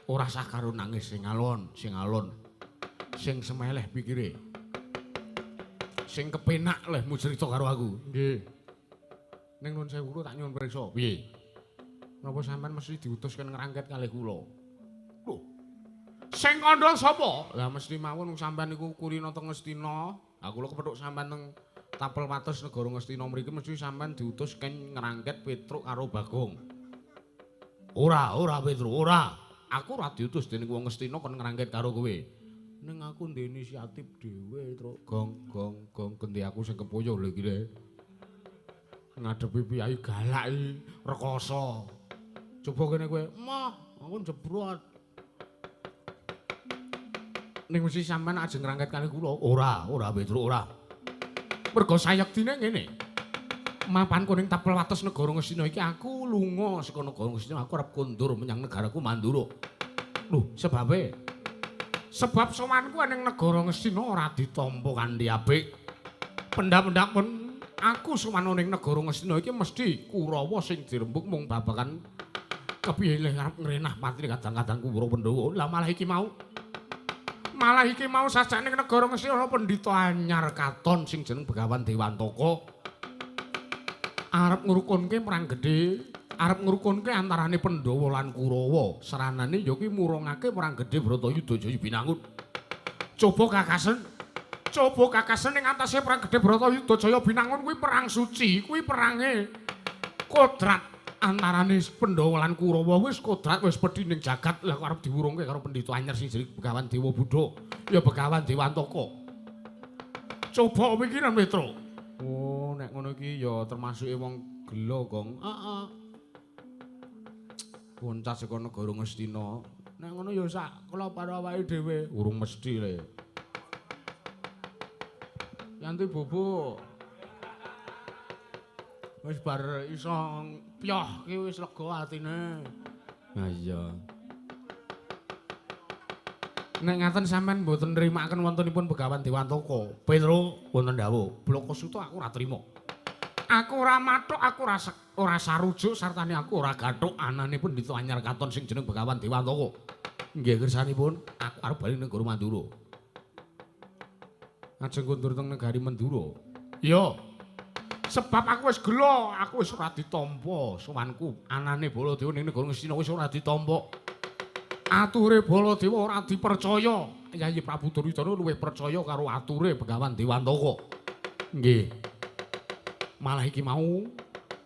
[SPEAKER 1] Ora sah karo nangis sing alon. Sing semeleh pikire. Sing kepenak lehmu cerita karo aku. Nggih. Ning nuwun sewu tak nyuwun priksa. Piye? Napa sampean mesti diutusken ngrangket kalih kula? Lho. Sing kandha sapa? Lah mesti mawon sampean niku kurina teng Ngastina. Aku lho kepethuk sampean teng Tapel Wates negara Ngastina mriki mesti sampean diutus ken ngrangket Petruk karo Bagong. Ora Petruk, ora. Aku ora diutus dening wong Ngastina kon ngrangket karo kowe. Ning aku ndek inisiatif dhewe, Truk. Gong, gendi aku sing kepuyuh lho iki le. Ngadepi piyai galak iki, rekoso. Coba kene kowe, "Mah, aku jebrot." Ning mesti sampean ajeng ngrangket kalih kula. Ora Petruk, ora. Mergo sayektine ngene. Mapan kuning Tapel Wates negara Ngastina iki aku lunga saka negara Ngastina aku arep kondur menyang negaraku Mandura.
[SPEAKER 2] Lho, sebab sowanku ning negara Ngastina ora ditampa kanthi apik. Pendak-pendak pun aku sowan ning negara Ngastina iki mesti Kurawa sing dirembug mung babagan kepilih arep ngrenah patine kadang-kadang Kurawa Pandhawa. Lah malah iki mau sajane ning negara Ngastina pendhita anyar katon sing jeneng Begawan Dewantaka arep ngrukunke perang gedhe. Arep ngrukunke antarane Pandhawa lan Kurawa. Seranane ya kuwi murungake perang gedhe Bratayuda Jaya Binangun. Coba kakasen ning atase perang gedhe Bratayuda Jaya Binangun kuwi perang suci, kuwi perange kodrat antarane Pandhawa lan Kurawa wis kodrat wis pedhi ning jagat. Lah arep diwurungke karo pendhita anyar sing jeneng Begawan Dewa Buddha, ya Begawan Dewantaka. Coba pikiran Mitra. Oh, nek ngono iki ya termasuke wong gela, Gong. Heeh. Boncah saka negara Ngastina. Nek ngono ya sak kula karo awake dhewe urung mesti le. Yanti bobo. Wis bar iso pyoh ki wis lega atine. Ha iya. Nek ngaten sampean mboten nrimaken wontenipun Begawan Dewantaka. Petro wonten dawuh, Blaka Suta aku ora trima. Aku ora mathuk, aku ora sarujuk sartane aku ora gathuk anane pendhita anyar katon sing jeneng Begawan Dewantaka. Nggih kersanipun aku arep bali negara Mandura. Ajeng kundur teng negari Mandura. Iya. Sebab aku wis gelo, aku wis ora ditampa sowanku anane Baladewa ning negara Ngastina wis ora ditampa. Ature Baladewa ora dipercaya. Yayi Prabu Duryudana luwih percaya karo ature Begawan Dewantaka. Nggih. Malah iki mau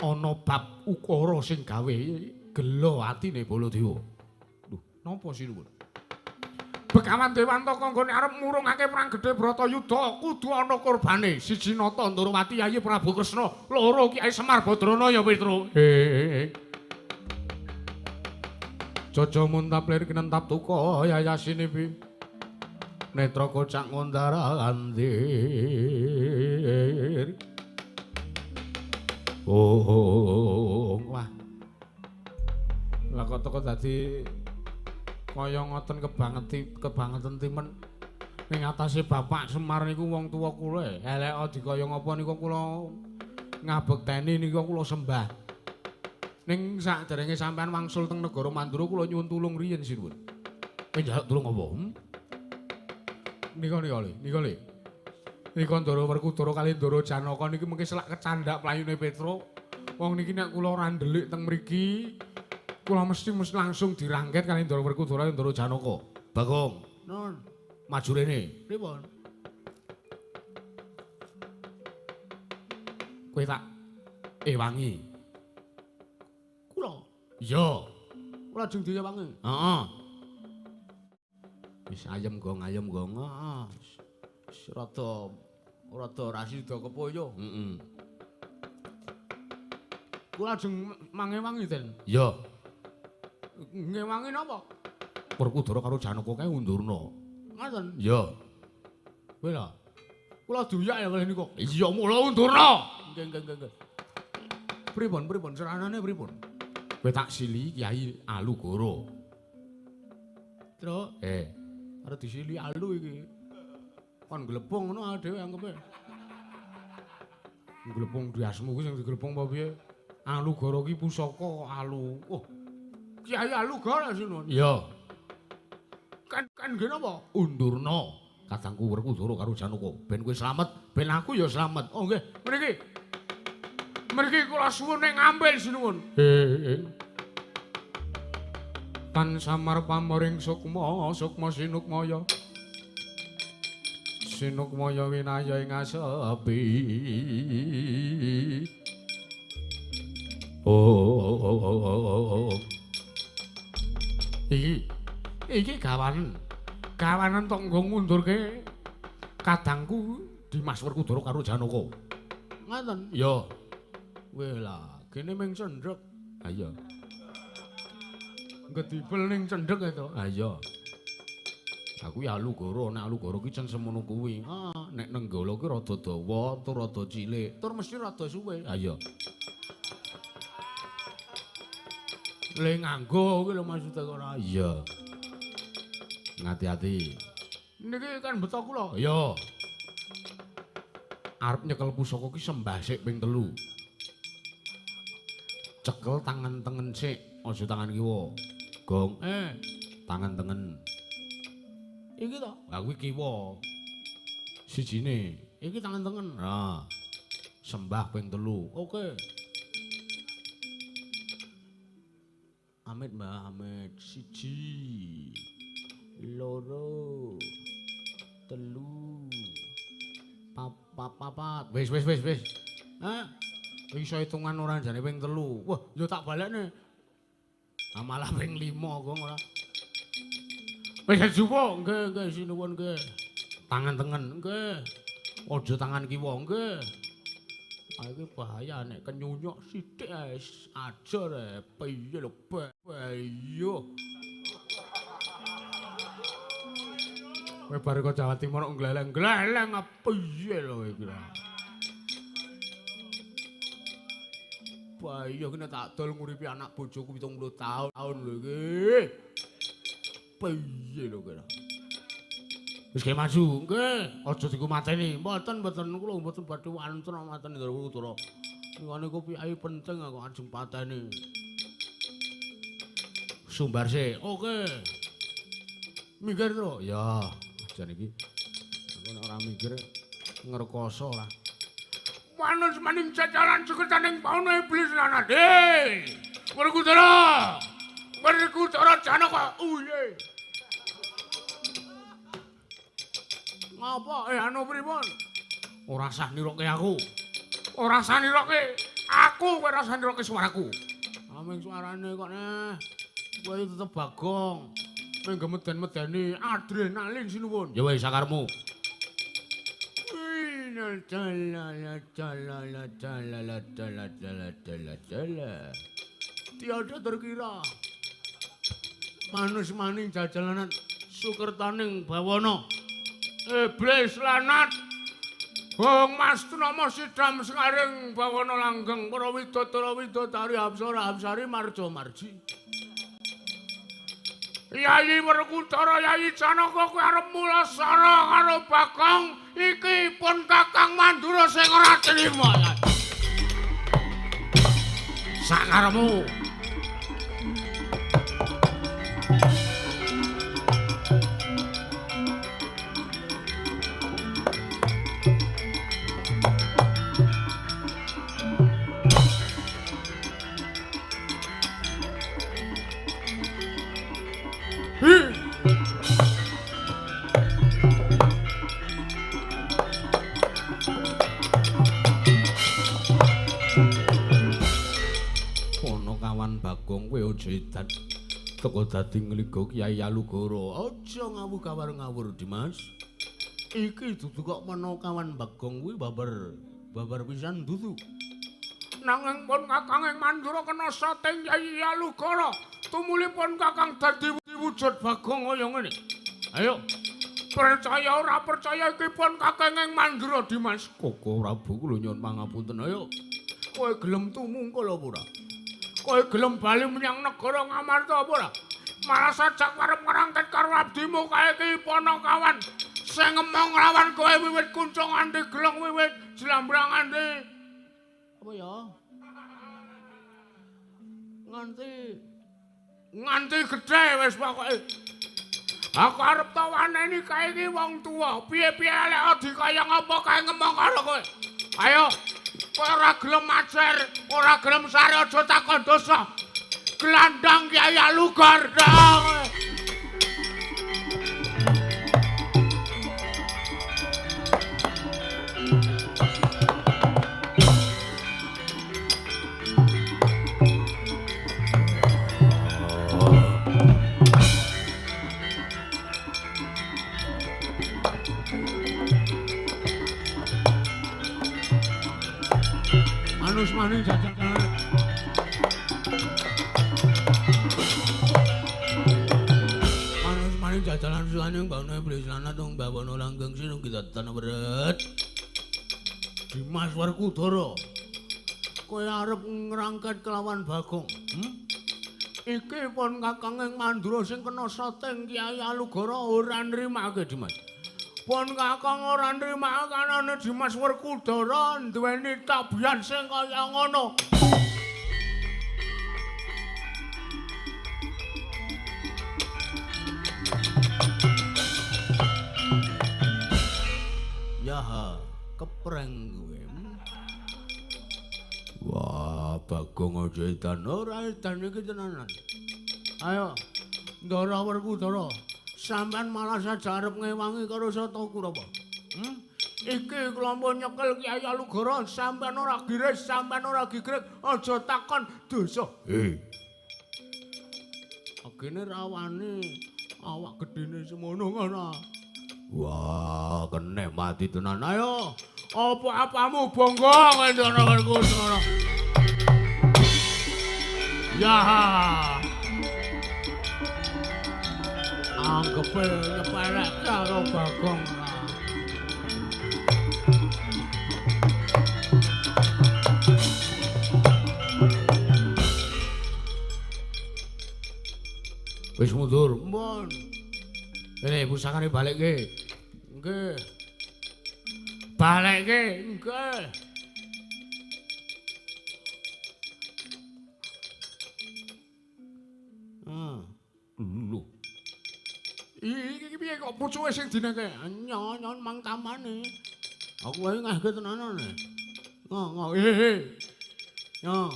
[SPEAKER 2] ana bab ukara sing gawe gelo atine Baladewa. Lho, napa sinuwun? Begawan Dewantaka nggone arep murungake perang gedhe Bratayuda kudu ana korbane. Siji Nata Ndrawati Yayi Prabu Kresna, loro Kyai Semar Badrana ya Mitra. Jaja muntap lir kinentap tuka yayasinipi. Netra kocak ngondara andir. Oh, wah. Lah kok teko dadi kaya ngoten kebangetan timen. Ning atase Bapak Semar niku wong tuwa kula. Elek dikaya ngapa niku kula ngabekteni niku kula sembah. Ning sakderenge sampean wangsul teng negara Mandura kula nyuwun tulung riyin sinuwun. Njaluk tulung apa? Nika le. Nika Ndara Werkudara kali Ndara Janaka niki mengke selak kecandak playune Petro. Wong niki nek kula ora ndelik teng mriki, kula mesti langsung dirangket kali Ndara Werkudara kali Ndara Janaka. Bagong, nun, maju rene. Pripun? Kowe tak ewangi. Kula? Iya. Kula ajeng diewangi. Heeh. Wis ayem Gong. Heeh. Rada rasida kepoyo. Heeh. Kula ajeng mangewangi ten. Iya. Ngewangi napa? Werkudara karo Janaka kae undurna. Ngoten. Iya. Kowe lho. Kula duyak ya kali niku. Iya mula undurna. Nggih. Pripun seranane pripun? Kowe tak sili Kyai Alugara. Truk. Arep disili alu iki. Kon glepung ngono dhewe anggepe. Glepung diasmu ki sing diglepung apa piye? Alugara ki pusaka alu. Oh. Kyai Alugara sinun. Iya. Kan nggih napa? Undurna kadangku Werkudara karo Janaka. Ben kowe slamet, ben aku ya slamet. Oh nggih, mriki kula suwun ning ngambil sinuwun. Tan samar pamoring sukma sinukmaya. Sinukmaya winaya ing asepi. Oh. Iki kawanan tok nggo ngundurke kadangku Dimas Werkudara karo Janaka. Ngoten. Iya. Weh lah, kene ming cendhek. Ha iya. Gedibel ning cendhek itu. Ha iya. Aku ya Alugara, nek Alugara ki cen semono kuwi. Nek Nenggala ki rada dawa, tur rada cilik, tur mesti rada suwe. Ha iya. Le nganggo kuwi lho maksude ora. Iya. Ngati-ati.
[SPEAKER 1] Niki kan beto kula.
[SPEAKER 2] Iya. Arep nyekel pusaka ki sembah sik ping 3. Cekel tangan tengen sik, aja tangan kiwa. Gong, tangan tengen.
[SPEAKER 1] Iki to.
[SPEAKER 2] Lah kuwi kiwa. Sijine, iki tangan tengen. Nah. Sembah ping 3.
[SPEAKER 1] Oke. Amit Mbah Amit 1 2 3 4
[SPEAKER 2] Wis.
[SPEAKER 1] Hah?
[SPEAKER 2] Iso hitungan ora jane ping 3.
[SPEAKER 1] Wah, yo tak balekne.
[SPEAKER 2] Ah malah ping 5 kok ora.
[SPEAKER 1] Wis jupo, nggih sinuwun nggih.
[SPEAKER 2] Tangan tengen.
[SPEAKER 1] Nggih.
[SPEAKER 2] Aja tangan kiwa, nggih.
[SPEAKER 1] Ah iki bahaya nek kenyunyuk sithik ae aja re. Piye lho, Bayo.
[SPEAKER 2] Kowe bar kok Jawa Timur kok gleleng-gleleng
[SPEAKER 1] Piye lho iki ra. Bayo kene tak dol nguripi anak bojoku 70 tahun lho iki. Piye lho kira.
[SPEAKER 2] Wis ge maju,
[SPEAKER 1] Nggih,
[SPEAKER 2] aja diku mateni.
[SPEAKER 1] mboten kula mboten badhe wantun mateni Ndara. Ngene ku piyai penting kok ajeng pateni.
[SPEAKER 2] Sumbar sik.
[SPEAKER 1] Oke. Mikir to?
[SPEAKER 2] Ya, jan iki.
[SPEAKER 1] Aku nek ora mikir ngrekoso lah. Manus maning jajalan seketaning pauna iblis lanade. Werkudara Janaka. Uye. Ngapa anu pripun?
[SPEAKER 2] Ora sah niroke aku.
[SPEAKER 1] Ora sah niroke aku, kowe ora sah niroke suaraku. Aming suarane kok neh. Kowe tetep Bagong. Menggo meden-medeni adrenalin sinuwun.
[SPEAKER 2] Ya wis sakarmu.
[SPEAKER 1] Tiada terkira. Manus maning jajalanan sukertaning bawana. Iblis lanat. Bong Mastunama sidam sekaring bawana langgeng para widodari apsara-apsari marja-marji. Yayi Werkudara, Yayi Janaka kowe arep mulasara karo Bagong iki pun Kakang Mandura sing ora trima.
[SPEAKER 2] Sakarmu.
[SPEAKER 1] Bagong kowe aja edan teko dadi ngligo Kyai Alugara. Aja ngawur-ngawur Dimas. Iki dudu kok Manokawan Bagong kuwi babar pisan dudu. Nanging pun Kakang ing Mandura kena sating Kyai Alugara. Tumulipun Kakang dadi wujud Bagong kaya ngene. Ayo. Percaya ora percaya iki pun Kakang ing Mandura Dimas. Koko Prabu kula nyuwun pangapunten. Ayo. Kowe gelem tumungkul apa ora? Kowe gelem bali menyang negara Ngamarta apa ora? Malah sajak arep ngrangket karo abdimu kae iki Panakawan sing ngemong lawan kowe wiwit kuncung nganti gelem wiwit jlambrang nganti apa ya? Nganti gedhe wis pokoke. Aku arep tawaneni kae iki wong tuwa. Piye-piye lek dikayang apa kae ngemong karo kowe. Ayo kowe ora gelem majer, ora gelem sare aja takon dosa. Gelandang Kyai Alugara. Manus maning jajakan. Manus maning jajalan suaning bawana iblis lanat wong bawana langgeng sinung kita tanah berat. Dimas Werkudara. Kowe arep ngrangket kelawan Bagong. Iki pun Kakang Mandura sing kena seteng Kyai Alugara ora nrimake Dimas. Pun Kakang ora nrimake kanane Dimas Werkudara duweni tabiat sing kaya ngono. Yaha, kepreng kowe. Wah, Bagong aja edan ora edan iki tenanan. Ayo, Ndara Werkudara, sampean malah saja arep ngewangi karo Sata Kurapa. Iki kelompok nyekel Kyai Alugara, sampean ora giris, sampean ora gigrek, aja takon dosa. Agene rawane awak gedene semono ngono. Wah, kene mati tenan. Ayo, apa-apamu bonggo kowe Ndara Werkudara. Ya. Anggepe nyepelek karo Bagong. Wis mundur, mbon. Ini pusakane balikke. Nggih. Balikke, nggih. Lho. Iki piye kok pucuke sing dineke? Nyon mang tamane. Aku wae ngahke tenanane. Ngo. Nyo.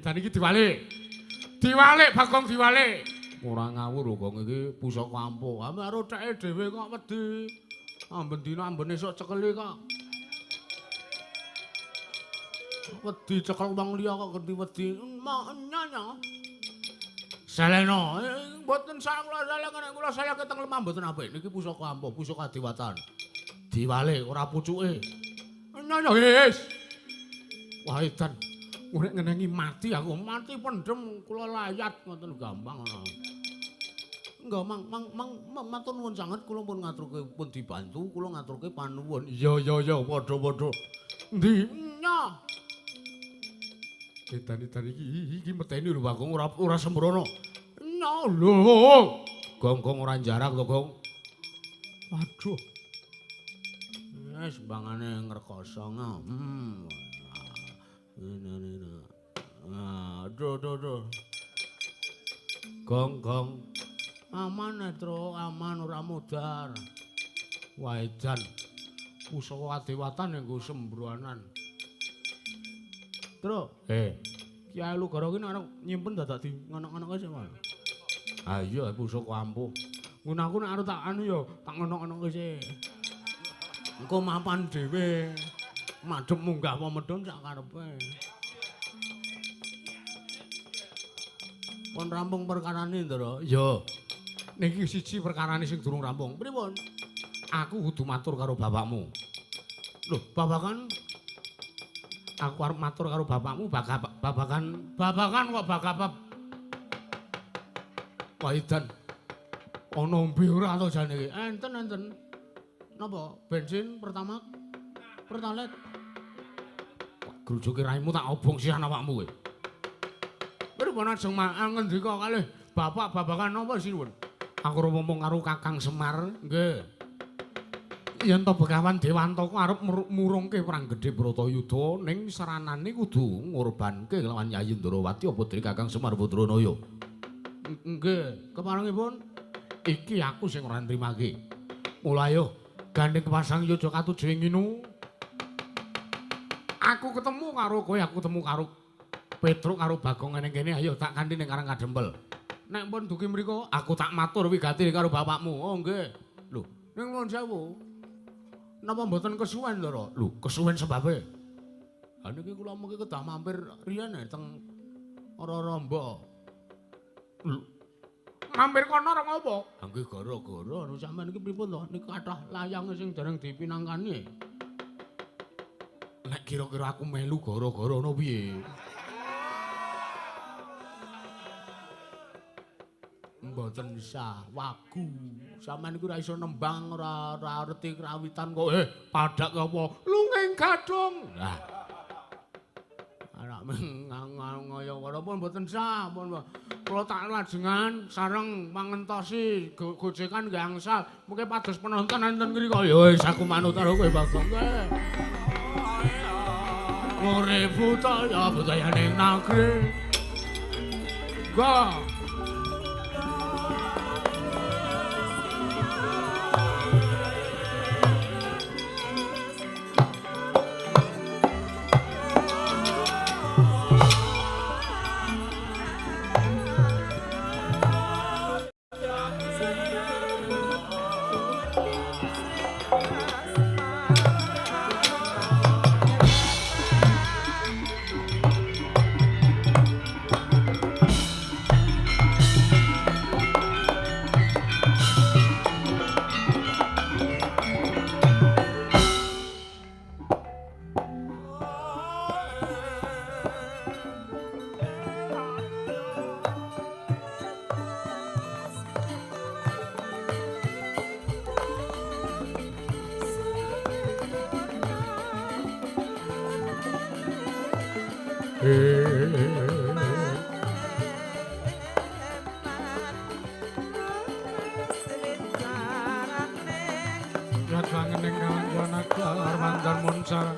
[SPEAKER 1] Tadi iki diwalik. Diwalik Bagong diwalik. Ora ngawur kok iki pusaka ampuh. Ame karo theke dhewe kok wedi. Amben dina amben esuk cekeli kok. Wedi cekel wong liya kok genti wedi. Nyonya. Selena, mboten sak kula saleh nek kula saleh keteng lemah mboten apik. Niki pusaka ampuh, pusaka adiwatan. Diwalik ora pucuke. Nyonya wis. Wah edan. Nek ngenengi mati aku mati pendem kula layat ngoten gampang ngono. Enggak mang matur nuwun sanget kula pun ngaturke pun dibantu kula ngaturke panuwun. Iya padha-padha. Ndi nyah. Edan-edan iki meteni lho Bagong ora sembrono. Nyah lho. Gong-gong ora jarak to, Gong. Waduh. Wis bangane ngrekoso Aduh. Gong. Aman, Tru, aman ora mudar. Wah, edan. Pusaka adewatan nggo sembroanan. Tru, Kyai Alugara ki nek nyimpen dadak di ngono-ngono sik wae. Ah iya, pusaka ampuh. Ngono aku nek arep tak anu ya, tak ngono-ngono sik. Engko mapan dhewe. Madhep munggah apa medhon sak karepe. Pun rampung perkarane, Ndara. Ya. Niki siji perkarane sing durung rampung. Pripun? Aku kudu matur karo bapakmu. Lho, babakan aku arep matur karo bapakmu babakan kok bakap. Waidan. Ana ombe ora to jane iki? Enten. Napa? Bensin pertama? Pertalite. Grujuke raimu tak obong sian awakmu kowe. Pripun ajeng ngendika kalih bapak babakan napa sinuwun? Aku ngomong karo Kakang Semar, nggih. Yen to Begawan Dewantaka arep murungke perang gedhe Bratayuda ning seranane kudu ngorbanke lawan Yayi Ndarawati apa Dri Kakang Semar Putranaya. Nggih, keparengipun iki aku sing ora nrimake. Mula ayo gandeng pasang Yodha katujuh nginu. Aku ketemu karo kowe, aku ketemu karo Petruk karo Bagong ngene kene, ayo tak kanthi ning Karang Kadempel. Nek pun dugi mriku, aku tak matur wigati karo bapakmu. Oh nggih. Lho, ning nuwun sewu. Napa mboten kesuwen, Ndara? Lho, kesuwen sebabe. Ha niki kula mengki kedah mampir riyen teng Raramba. Lho. Mampir kono ora ngopo? Ha nggih gara-gara anu sampean iki pripun to? Niku kathah layang sing dereng dipinangkani. Nek kira-kira aku melu gara-gara ngono piye? Mboten sah wagu. Sampeyan iku ora iso nembang, ora reti krawitan kok. Padhak apa? Lunging gadung. Lah. ngaya kala pun mboten sah pun kula tak lajengan sareng mangentosi gojekan nggih angsal mengke pados penonton enten ngrika ya wis aku manut karo kowe Bagong urip budaya ning negeri go Yat wangening kawan anak armandan munsar